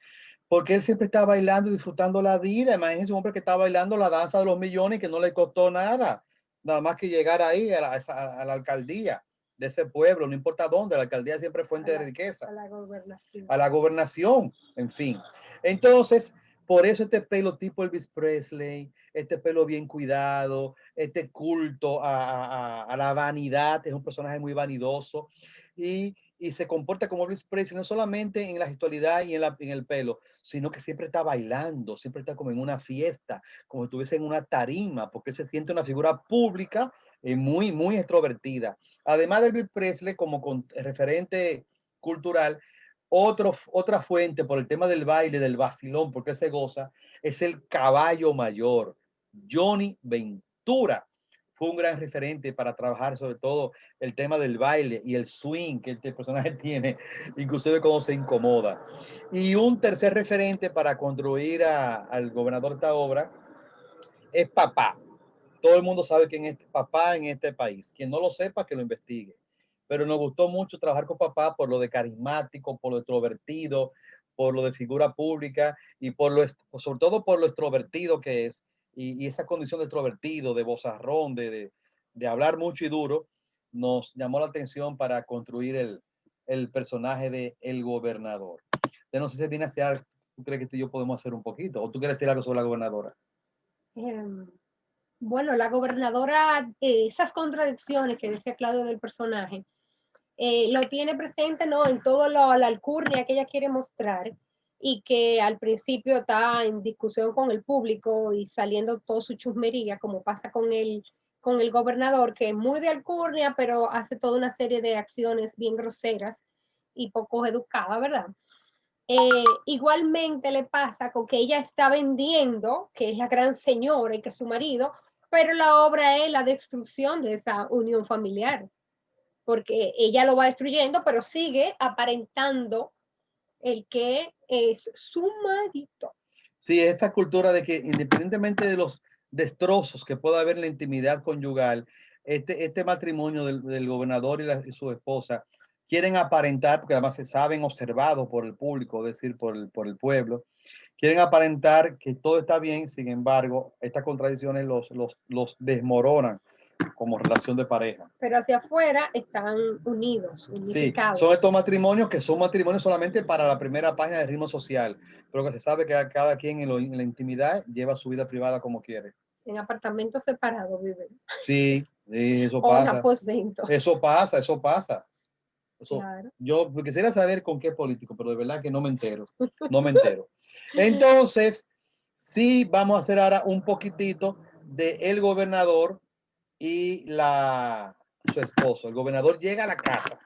porque él siempre está bailando y disfrutando la vida. Imagínense un hombre que está bailando la danza de los millones que no le costó nada, nada más que llegar ahí a la alcaldía de ese pueblo, no importa dónde, la alcaldía siempre es fuente de riqueza. A la gobernación. A la gobernación, en fin. Entonces, por eso este pelo tipo Elvis Presley, este pelo bien cuidado, este culto a la vanidad, es un personaje muy vanidoso y se comporta como Elvis Presley, no solamente en la gestualidad y en el pelo, sino que siempre está bailando, siempre está como en una fiesta, como si estuviese en una tarima, porque se siente una figura pública muy, muy extrovertida. Además de Elvis Presley como referente cultural, otra fuente por el tema del baile, del vacilón, porque se goza, es el caballo mayor. Johnny Ventura fue un gran referente para trabajar sobre todo el tema del baile y el swing que este personaje tiene, inclusive cómo se incomoda. Y un tercer referente para construir al gobernador de esta obra es Papá. Todo el mundo sabe quién es Papá en este país. Quien no lo sepa, que lo investigue. Pero nos gustó mucho trabajar con Papá por lo de carismático, por lo extrovertido, por lo de figura pública y sobre todo por lo extrovertido que es. Y esa condición de extrovertido, de vozarrón, de hablar mucho y duro, nos llamó la atención para construir el personaje de El Gobernador. Entonces, no sé si viene hacia, ¿tú crees que tú y yo podemos hacer un poquito? ¿O tú quieres decir algo sobre la gobernadora? Bueno, la gobernadora, esas contradicciones que decía Claudio del personaje, lo tiene presente, ¿no? En todo la alcurnia que ella quiere mostrar y que al principio está en discusión con el público y saliendo todo su chusmería, como pasa con el gobernador, que es muy de alcurnia, pero hace toda una serie de acciones bien groseras y poco educadas, ¿verdad? Igualmente le pasa con que ella está vendiendo, que es la gran señora y que es su marido, pero la obra es la destrucción de esa unión familiar, porque ella lo va destruyendo, pero sigue aparentando el que es su marido. Sí, esa cultura de que independientemente de los destrozos que pueda haber en la intimidad conyugal, este matrimonio del gobernador y su esposa quieren aparentar, porque además se saben observados por el público, es decir, por el pueblo, quieren aparentar que todo está bien, sin embargo, estas contradicciones los desmoronan como relación de pareja. Pero hacia afuera están unidos, Sí, unificados. son estos matrimonios que son matrimonios solamente para la primera página de ritmo social, pero que se sabe que cada quien en la intimidad lleva su vida privada como quiere. En apartamentos separados viven. Sí, eso O en pasa. aposento. Eso pasa, eso pasa. Eso, Claro. yo quisiera saber con qué político, pero de verdad que no me entero. No me entero. Entonces, sí, vamos a hacer ahora un poquitito de el gobernador y su esposo. El gobernador llega a la casa,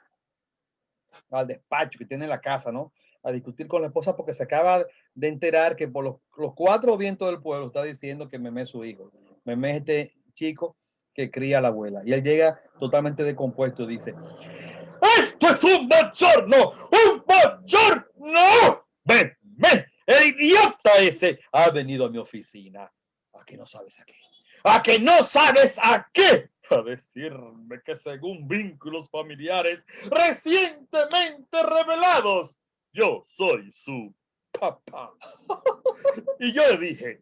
al despacho que tiene en la casa, ¿no? A discutir con la esposa porque se acaba de enterar que por los cuatro vientos del pueblo está diciendo que Memé es su hijo. Memé es este chico que cría a la abuela. Y él llega totalmente descompuesto y dice, ¡esto es un bochorno! ¡Un bochorno! Memé, el idiota ese ha venido a mi oficina. ¿A qué no sabes a qué? ¿A que no sabes a qué? A decirme que según vínculos familiares recientemente revelados, yo soy su papá. Y yo le dije,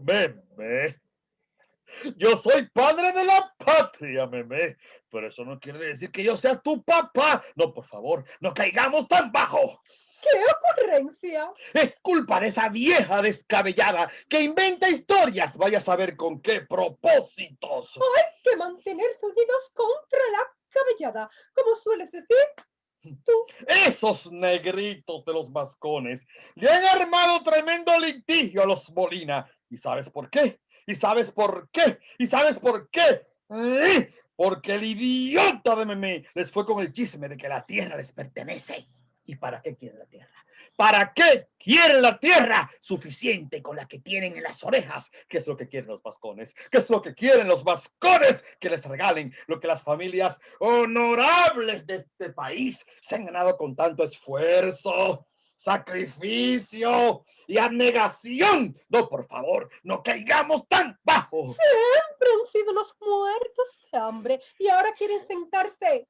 Memé, yo soy padre de la patria, Memé, pero eso no quiere decir que yo sea tu papá. No, por favor, no caigamos tan bajo. ¡Qué ocurrencia! Es culpa de esa vieja descabellada que inventa historias. Vaya a saber con qué propósitos. Hay que mantenerse unidos contra la cabellada, como sueles decir tú. Esos negritos de los vascones le han armado tremendo litigio a los Molina. ¿Y sabes por qué? ¿Y sabes por qué? ¿Y sabes por qué? Porque el idiota de Memé les fue con el chisme de que la tierra les pertenece. ¿Y para qué quieren la tierra? ¿Para qué quieren la tierra? Suficiente con la que tienen en las orejas. ¿Qué es lo que quieren los vascones? ¿Qué es lo que quieren los vascones? Que les regalen lo que las familias honorables de este país se han ganado con tanto esfuerzo. sacrificio y abnegación. No, por favor, no caigamos tan bajo. Siempre han sido los muertos de hambre y ahora quieren sentarse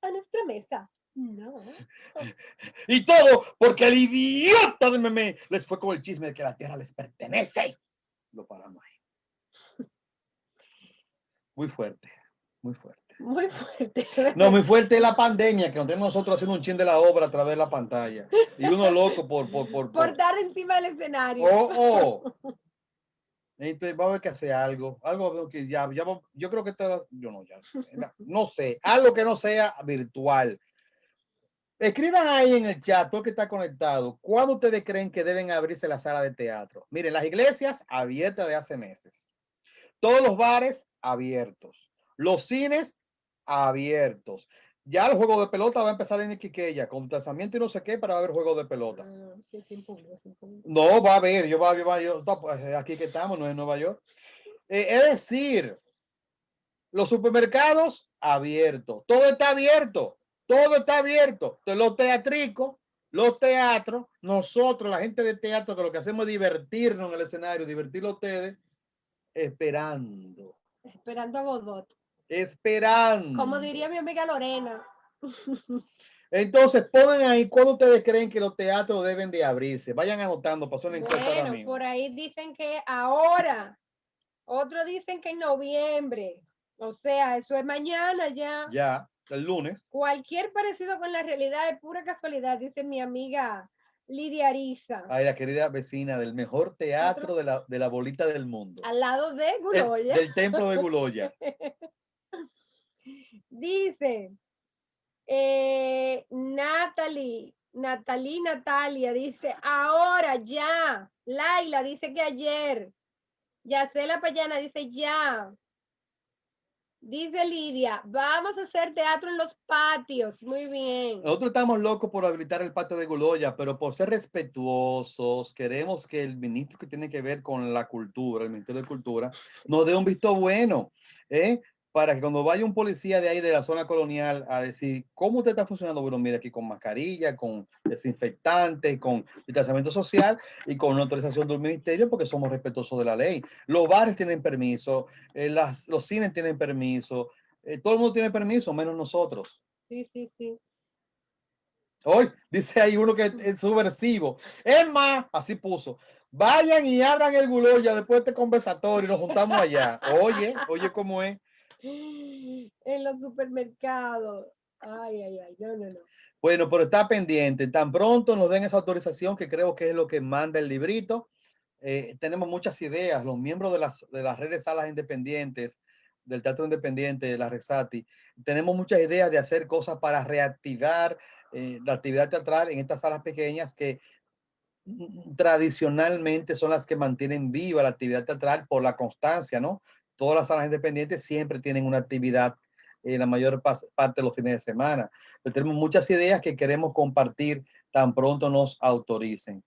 a nuestra mesa. No. Y todo porque el idiota de Meme les fue con el chisme de que la tierra les pertenece. Lo paramos ahí. Muy fuerte, muy fuerte. Muy fuerte. No, muy fuerte es la pandemia, que nos tenemos nosotros haciendo un chin de la obra a través de la pantalla. Y uno loco Por dar encima del escenario. Oh, oh. Entonces, va a haber que hacer algo. Algo que yo creo que yo no, ya, no sé, algo que no sea virtual. Escriban ahí en el chat, todo el que está conectado, ¿cuándo ustedes creen que deben abrirse las salas de teatro? Miren, las iglesias abiertas de hace meses. Todos los bares abiertos. Los cines abiertos. Ya el juego de pelota va a empezar en Iquiqueya, con lanzamiento y no sé qué, para haber juego de pelota. Sí, sin público, sin público. No, va a haber, aquí que estamos, no en Nueva York. Es decir, los supermercados abiertos, todo está abierto, todo está abierto. Entonces, los teatricos, los teatros, nosotros, la gente de teatro, que lo que hacemos es divertirnos en el escenario, divertirlo a ustedes, esperando. Esperando a Godot. Esperando. Como diría mi amiga Lorena. Entonces, ponen ahí cuando ustedes creen que los teatros deben de abrirse. Vayan anotando, pasó una encuesta ahora mismo. Por ahí dicen que ahora, otros dicen que en noviembre. O sea, eso es mañana ya. Ya, el lunes. Cualquier parecido con la realidad es pura casualidad, dice mi amiga Lidia Ariza. Ay, la querida vecina del mejor teatro de la bolita del mundo. Al lado de Guloya. Del templo de Guloya. Dice Natalia, dice, ahora, ya. Laila dice que ayer. Yacela Payana dice, ya. Dice Lidia, vamos a hacer teatro en los patios. Muy bien. Nosotros estamos locos por habilitar el patio de Guloya, pero por ser respetuosos, queremos que el ministro que tiene que ver con la cultura, el Ministerio de Cultura, nos dé un visto bueno, para que cuando vaya un policía de ahí de la zona colonial a decir, ¿cómo usted está funcionando? Bueno, mira, aquí con mascarilla, con desinfectante, con distanciamiento social y con autorización del ministerio, porque somos respetuosos de la ley. Los bares tienen permiso, los cines tienen permiso, todo el mundo tiene permiso, menos nosotros. Sí, sí, sí. Hoy dice ahí uno que es subversivo. Es más, así puso. Vayan y abran el Guloya después de este conversatorio y nos juntamos allá. Oye, ¿cómo es? En los supermercados. Ay, no. Bueno, pero está pendiente. Tan pronto nos den esa autorización, que creo que es lo que manda el librito. Tenemos muchas ideas. Los miembros de las redes salas independientes, del Teatro Independiente, de la Resati, tenemos muchas ideas de hacer cosas para reactivar la actividad teatral en estas salas pequeñas que tradicionalmente son las que mantienen viva la actividad teatral por la constancia, ¿no? Todas las salas independientes siempre tienen una actividad la mayor parte de los fines de semana. Pero tenemos muchas ideas que queremos compartir tan pronto nos autoricen.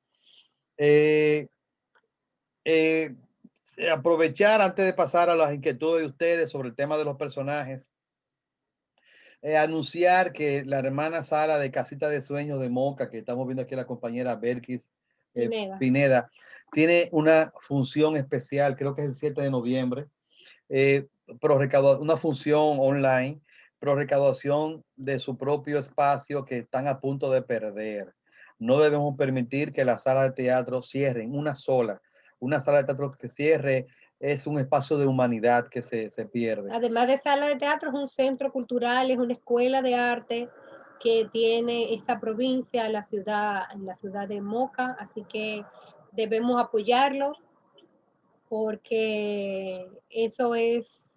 Aprovechar antes de pasar a las inquietudes de ustedes sobre el tema de los personajes, anunciar que la hermana Sara de Casita de Sueños de Moca, que estamos viendo aquí la compañera Berkis Pineda, tiene una función especial, creo que es el 7 de noviembre, una función online, pro recaudación de su propio espacio que están a punto de perder. No debemos permitir que las salas de teatro cierren, una sala de teatro que cierre es un espacio de humanidad que se pierde. Además de sala de teatro, es un centro cultural, es una escuela de arte que tiene esta provincia, en la ciudad de Moca, así que debemos apoyarlo porque eso es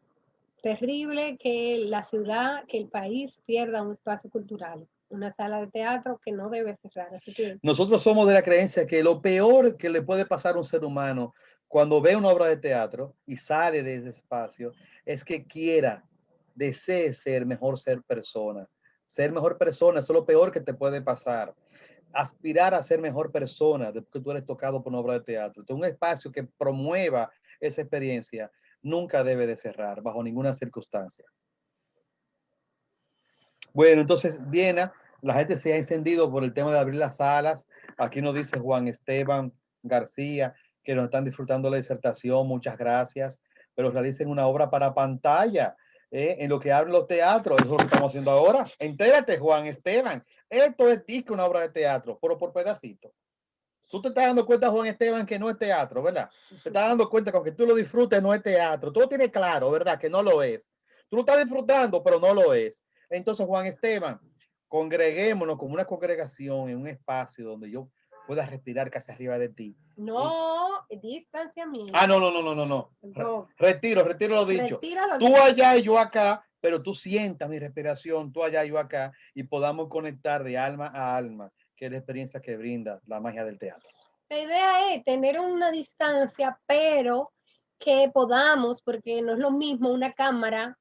terrible, que la ciudad, que el país pierda un espacio cultural, una sala de teatro que no debe cerrar. Así que nosotros somos de la creencia que lo peor que le puede pasar a un ser humano cuando ve una obra de teatro y sale de ese espacio es que desee ser persona. Ser mejor persona, eso es lo peor que te puede pasar. Aspirar a ser mejor persona después que tú eres tocado por una obra de teatro. Entonces, un espacio que promueva esa experiencia nunca debe de cerrar bajo ninguna circunstancia. Bueno, entonces Viena, la gente se ha encendido por el tema de abrir las salas. Aquí nos dice Juan Esteban García que nos están disfrutando la disertación. Muchas gracias. Pero realicen una obra para pantalla, en lo que hablan los teatros. Eso es lo que estamos haciendo ahora. Entérate, Juan Esteban. Esto es disque una obra de teatro, pero por pedacito. Tú te estás dando cuenta, Juan Esteban, que no es teatro, ¿verdad? Te estás dando cuenta que aunque tú lo disfrutes, no es teatro. Tú lo tienes claro, ¿verdad? Que no lo es. Tú lo estás disfrutando, pero no lo es. Entonces, Juan Esteban, congreguémonos como una congregación en un espacio donde yo pueda respirar casi arriba de ti. No, distanciamiento. Ah, no, no, no, no, no, no. No. Retiro lo dicho. Retíralo. Tú allá y yo acá, pero tú sientas mi respiración, tú allá y yo acá, y podamos conectar de alma a alma, que es la experiencia que brinda la magia del teatro. La idea es tener una distancia, pero que podamos, porque no es lo mismo una cámara,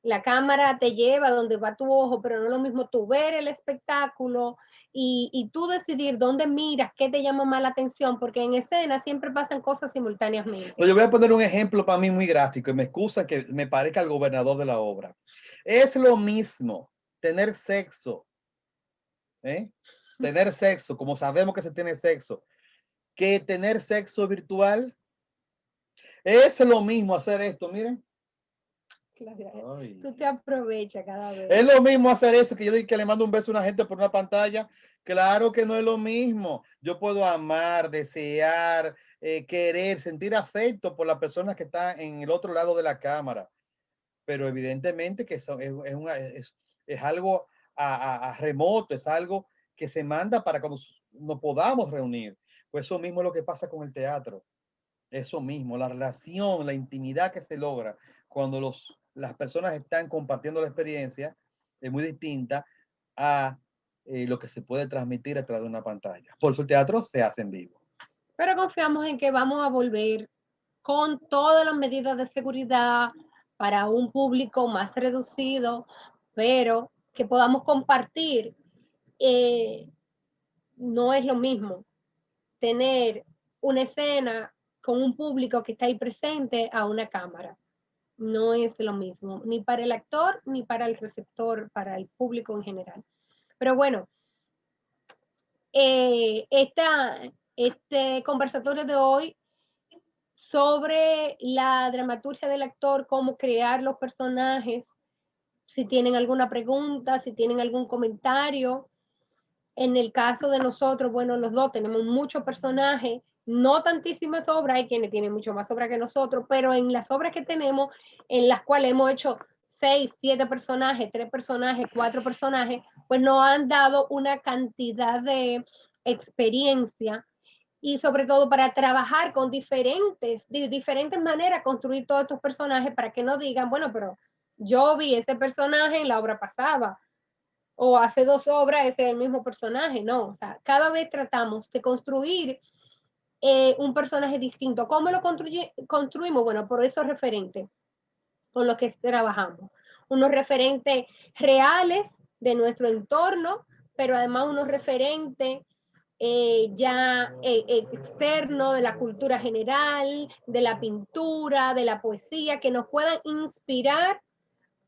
la cámara te lleva donde va tu ojo, pero no es lo mismo tú ver el espectáculo y tú decidir dónde miras, qué te llama más la atención, porque en escena siempre pasan cosas simultáneamente. Yo voy a poner un ejemplo para mí muy gráfico y me excusa que me parezca el gobernador de la obra. Es lo mismo tener sexo, ¿eh? Tener sexo, como sabemos que se tiene sexo, que tener sexo virtual. Es lo mismo hacer esto, miren. Claro, tú te aprovechas cada vez. Es lo mismo hacer eso que yo digo que le mando un beso a una gente por una pantalla. Claro que no es lo mismo. Yo puedo amar, desear, querer, sentir afecto por la persona que está en el otro lado de la cámara. Pero evidentemente que eso es algo a remoto, es algo que se manda para cuando nos podamos reunir. Pues eso mismo es lo que pasa con el teatro. Eso mismo, la relación, la intimidad que se logra cuando las personas están compartiendo la experiencia es muy distinta a lo que se puede transmitir a través de una pantalla. Por eso el teatro se hace en vivo. Pero confiamos en que vamos a volver con todas las medidas de seguridad para un público más reducido, pero que podamos compartir. No es lo mismo tener una escena con un público que está ahí presente a una cámara. No es lo mismo, ni para el actor, ni para el receptor, para el público en general. Pero bueno, este conversatorio de hoy sobre la dramaturgia del actor, cómo crear los personajes, si tienen alguna pregunta, si tienen algún comentario. En el caso de nosotros, bueno, los dos tenemos muchos personajes, no tantísimas obras, hay quienes tienen mucho más obras que nosotros, pero en las obras que tenemos, en las cuales hemos hecho 6, 7 personajes, 3 personajes, 4 personajes, pues nos han dado una cantidad de experiencia y sobre todo para trabajar con diferentes maneras, construir todos estos personajes para que no digan, bueno, pero yo vi ese personaje en la obra pasada, o hace 2 obras ese es el mismo personaje, no, o sea, cada vez tratamos de construir un personaje distinto. ¿Cómo lo construimos? Bueno, por esos referentes con los que trabajamos. Unos referentes reales de nuestro entorno, pero además unos referentes externo de la cultura general, de la pintura, de la poesía, que nos puedan inspirar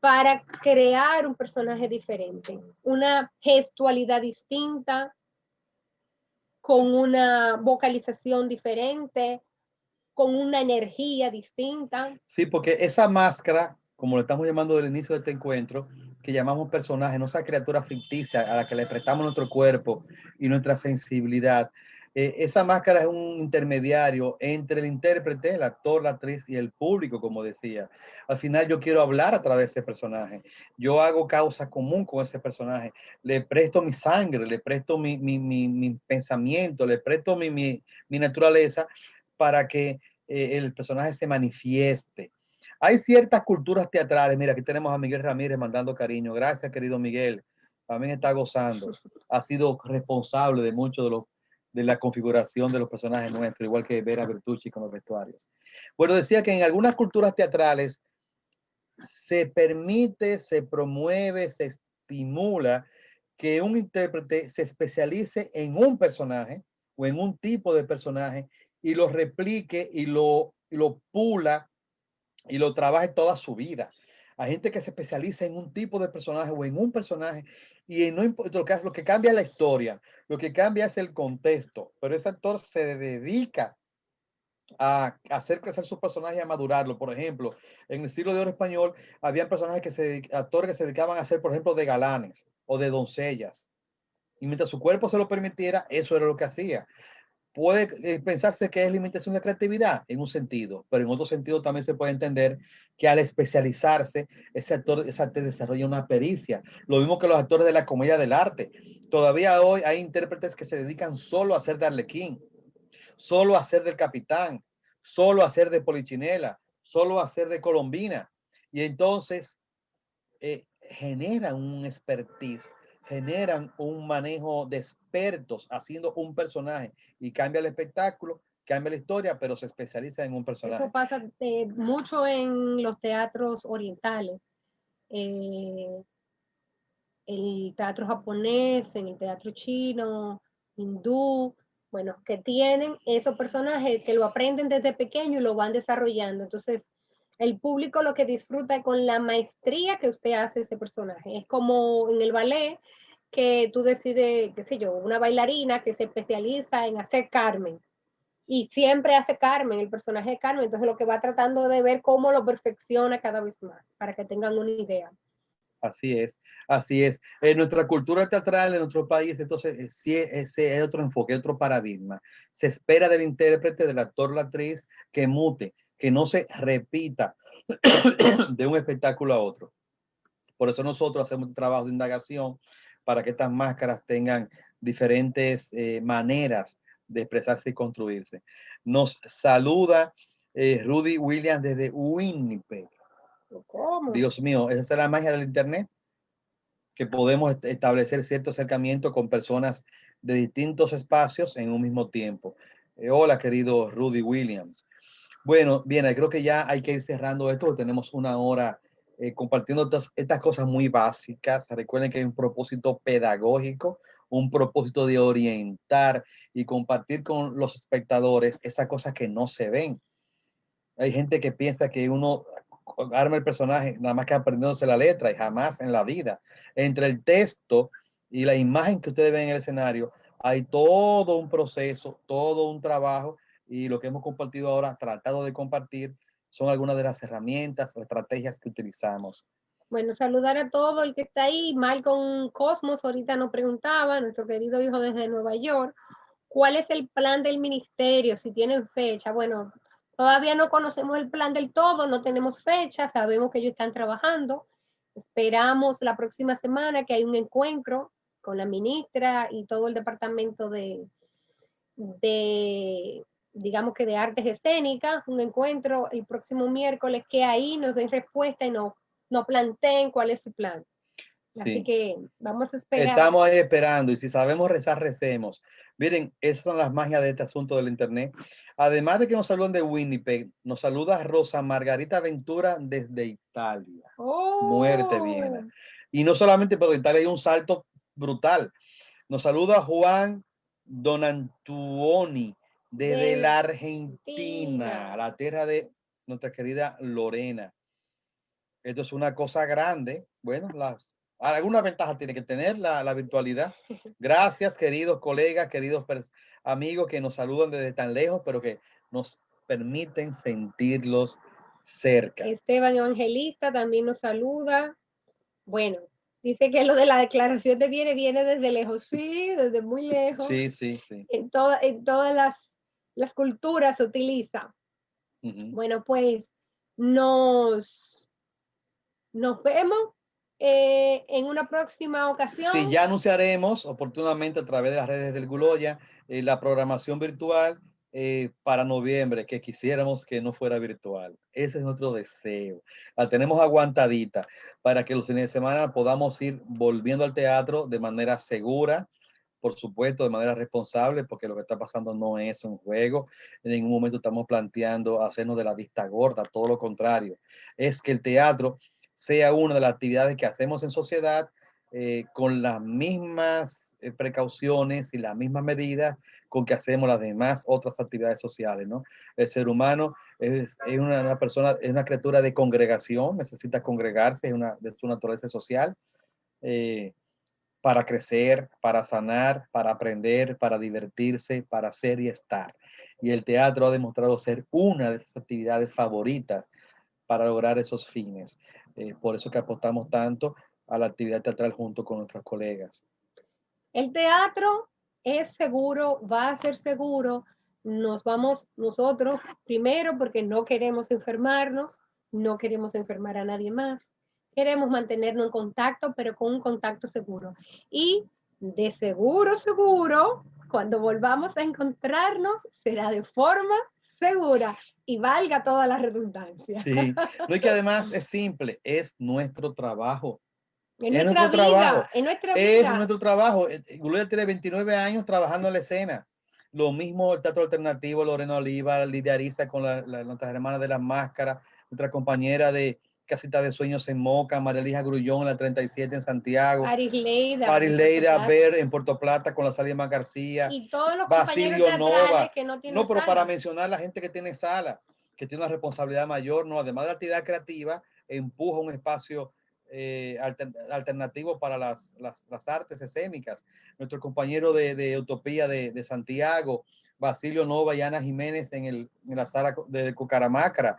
para crear un personaje diferente, una gestualidad distinta, con una vocalización diferente, con una energía distinta. Sí, porque esa máscara, como lo estamos llamando del inicio de este encuentro, que llamamos personaje, no esa criatura ficticia a la que le prestamos nuestro cuerpo y nuestra sensibilidad, esa máscara es un intermediario entre el intérprete, el actor, la actriz y el público, como decía. Al final yo quiero hablar a través de ese personaje. Yo hago causa común con ese personaje. Le presto mi sangre, le presto mi pensamiento, le presto mi naturaleza para que el personaje se manifieste. Hay ciertas culturas teatrales. Mira, aquí tenemos a Miguel Ramírez mandando cariño. Gracias, querido Miguel. También está gozando. Ha sido responsable de mucho de la configuración de los personajes nuestros, igual que Vera Bertucci con los vestuarios. Bueno, decía que en algunas culturas teatrales se permite, se promueve, se estimula que un intérprete se especialice en un personaje o en un tipo de personaje y lo replique y lo pula y lo trabaje toda su vida. Hay gente que se especializa en un tipo de personaje o en un personaje y no importa lo que cambia es la historia, lo que cambia es el contexto, pero ese actor se dedica a hacer crecer su personaje y a madurarlo. Por ejemplo, en el siglo de oro español, había personajes actores que se dedicaban a hacer, por ejemplo, de galanes o de doncellas. Y mientras su cuerpo se lo permitiera, eso era lo que hacía. Puede pensarse que es limitación de creatividad en un sentido, pero en otro sentido también se puede entender que al especializarse, ese actor desarrolla una pericia. Lo mismo que los actores de la comedia del arte. Todavía hoy hay intérpretes que se dedican solo a hacer de Arlequín, solo a hacer del capitán, solo a hacer de Polichinela, solo a hacer de Colombina. Y entonces generan un expertise, generan un manejo de expertos haciendo un personaje y cambia el espectáculo, cambia la historia, pero se especializa en un Eso personaje. pasa mucho en los teatros orientales, eh, el teatro japonés, en el teatro chino, hindú, bueno, que tienen esos personajes que lo aprenden desde pequeño y lo van desarrollando. Entonces, el público lo que disfruta es con la maestría que usted hace ese personaje. Es como en el ballet que tú decides, qué sé yo, una bailarina que se especializa en hacer Carmen y siempre hace Carmen, el personaje de Carmen, entonces lo que va tratando de ver cómo lo perfecciona cada vez más, para que tengan una idea. Así es, así es. En nuestra cultura teatral, en nuestro país, entonces, sí, ese es otro enfoque, otro paradigma. Se espera del intérprete, del actor, la actriz, que mute, que no se repita de un espectáculo a otro. Por eso nosotros hacemos un trabajo de indagación para que estas máscaras tengan diferentes maneras de expresarse y construirse. Nos saluda Rudy Williams desde Winnipeg. ¿Cómo? Dios mío, esa es la magia del Internet, que podemos establecer cierto acercamiento con personas de distintos espacios en un mismo tiempo. Hola, querido Rudy Williams. Bueno, bien, creo que ya hay que ir cerrando esto, porque tenemos una hora compartiendo estas cosas muy básicas. Recuerden que hay un propósito pedagógico, un propósito de orientar y compartir con los espectadores esas cosas que no se ven. Hay gente que piensa que uno arma el personaje nada más que aprendiéndose la letra y jamás en la vida. Entre el texto y la imagen que ustedes ven en el escenario, hay todo un proceso, todo un trabajo y lo que hemos compartido ahora, tratado de compartir, son algunas de las herramientas o estrategias que utilizamos. Bueno, saludar a todo el que está ahí. Malcolm Cosmos ahorita nos preguntaba, nuestro querido hijo desde Nueva York, ¿cuál es el plan del ministerio? Si tienen fecha. Bueno, todavía no conocemos el plan del todo, no tenemos fecha, sabemos que ellos están trabajando. Esperamos la próxima semana que hay un encuentro con la ministra y todo el departamento de digamos que de artes escénicas, un encuentro el próximo miércoles que ahí nos den respuesta y nos planteen cuál es su plan. Así Sí. que vamos a esperar. Estamos ahí esperando y si sabemos rezar, recemos. Miren, esas son las magias de este asunto del Internet. Además de que nos saludan de Winnipeg, nos saluda Rosa Margarita Ventura desde Italia. Muerte Oh, viene. Y no solamente, pero de Italia hay un salto brutal. Nos saluda Juan Donantuoni desde de la Argentina. Argentina, la tierra de nuestra querida Lorena. Esto es una cosa grande. Bueno, alguna ventaja tiene que tener la virtualidad. Gracias, queridos colegas, queridos amigos que nos saludan desde tan lejos, pero que nos permiten sentirlos cerca. Esteban Evangelista también nos saluda. Bueno, dice que lo de la declaración de bienes viene desde lejos. Sí, desde muy lejos. Sí, sí, sí. En todas las culturas se utiliza. Uh -huh. Bueno, pues nos, nos vemos en una próxima Sí, ocasión. ya anunciaremos oportunamente a través de las redes del Guloya la programación virtual para noviembre, que quisiéramos que no fuera virtual. Ese es nuestro deseo. La tenemos aguantadita para que los fines de semana podamos ir volviendo al teatro de manera segura, por supuesto, de manera responsable, porque lo que está pasando no es un juego. En ningún momento estamos planteando hacernos de la vista gorda, todo lo contrario. Es que el teatro sea una de las actividades que hacemos en sociedad con las mismas precauciones y las mismas medidas con que hacemos las demás otras actividades sociales, ¿no? El ser humano es una persona, es una criatura de congregación, necesita congregarse, es una de su naturaleza social. Eh, para crecer, para sanar, para aprender, para divertirse, para ser y estar. Y el teatro ha demostrado ser una de esas actividades favoritas para lograr esos fines. Por eso que apostamos tanto a la actividad teatral junto con nuestros colegas. El teatro es seguro, va a ser seguro. Nos vamos nosotros primero porque no queremos enfermarnos, no queremos enfermar a nadie más. Queremos mantenernos en contacto, pero con un contacto seguro. Y de seguro, seguro, cuando volvamos a encontrarnos, será de forma segura y valga toda la redundancia. Sí, no, y que además es simple, es nuestro trabajo. En Es nuestra nuestro trabajo. vida, en nuestra Es vida. nuestro trabajo. Gloria tiene 29 años trabajando en la escena. Lo mismo el teatro alternativo, Lorena Oliva, Lidia Ariza con nuestras hermanas de las máscaras, nuestra compañera de Casita de Sueños en Moca, María Elija Grullón en la 37 en Santiago, Paris Leida, Paris Leida Ver en Puerto Plata con la Salima García, y todos los compañeros Basilio teatrales Nova. que no tienen No, pero para sala. mencionar la gente que tiene sala, que tiene una responsabilidad mayor, no, además de la actividad creativa, empuja un espacio alternativo para las artes escénicas. Nuestro compañero de Utopía de Santiago, Basilio Nova y Ana Jiménez en la sala de Cucaramacra,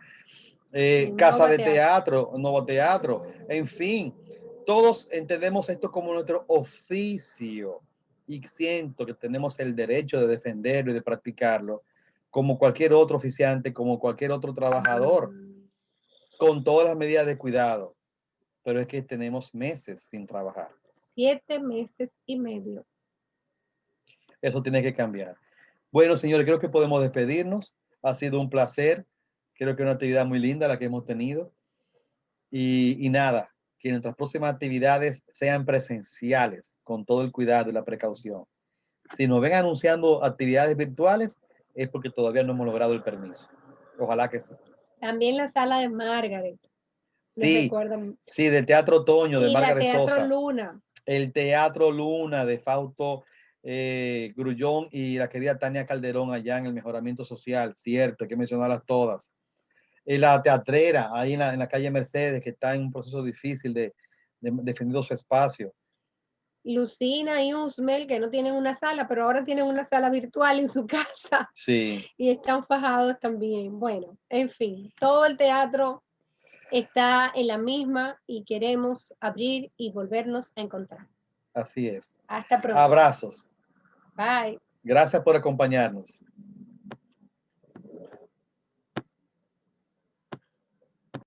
Casa Nova de Teatro. Teatro, Nuevo Teatro, en fin, todos entendemos esto como nuestro oficio y siento que tenemos el derecho de defenderlo y de practicarlo como cualquier otro oficiante, como cualquier otro trabajador, con todas las medidas de cuidado, pero es que tenemos meses sin trabajar. 7 meses y medio. Eso tiene que cambiar. Bueno, señores, creo que podemos despedirnos. Ha sido un placer. Creo que es una actividad muy linda la que hemos tenido. Y nada, que nuestras próximas actividades sean presenciales, con todo el cuidado y la precaución. Si nos ven anunciando actividades virtuales, es porque todavía no hemos logrado el permiso. Ojalá que sí. También la sala de Margaret, nos Sí, recuerdan. sí, del Teatro Otoño de Y la Margaret Teatro Sosa, Luna. el Teatro Luna de Fausto Grullón y la querida Tania Calderón allá en el mejoramiento social, cierto, hay que mencionarlas todas. La teatrera ahí en la calle Mercedes, que está en un proceso difícil de defendiendo su espacio. Lucina y Usmel, que no tienen una sala, pero ahora tienen una sala virtual en su casa Sí, y están fajados también. Bueno, en fin, todo el teatro está en la misma y queremos abrir y volvernos a encontrar. así es. Hasta pronto. Abrazos. Bye. Gracias por acompañarnos.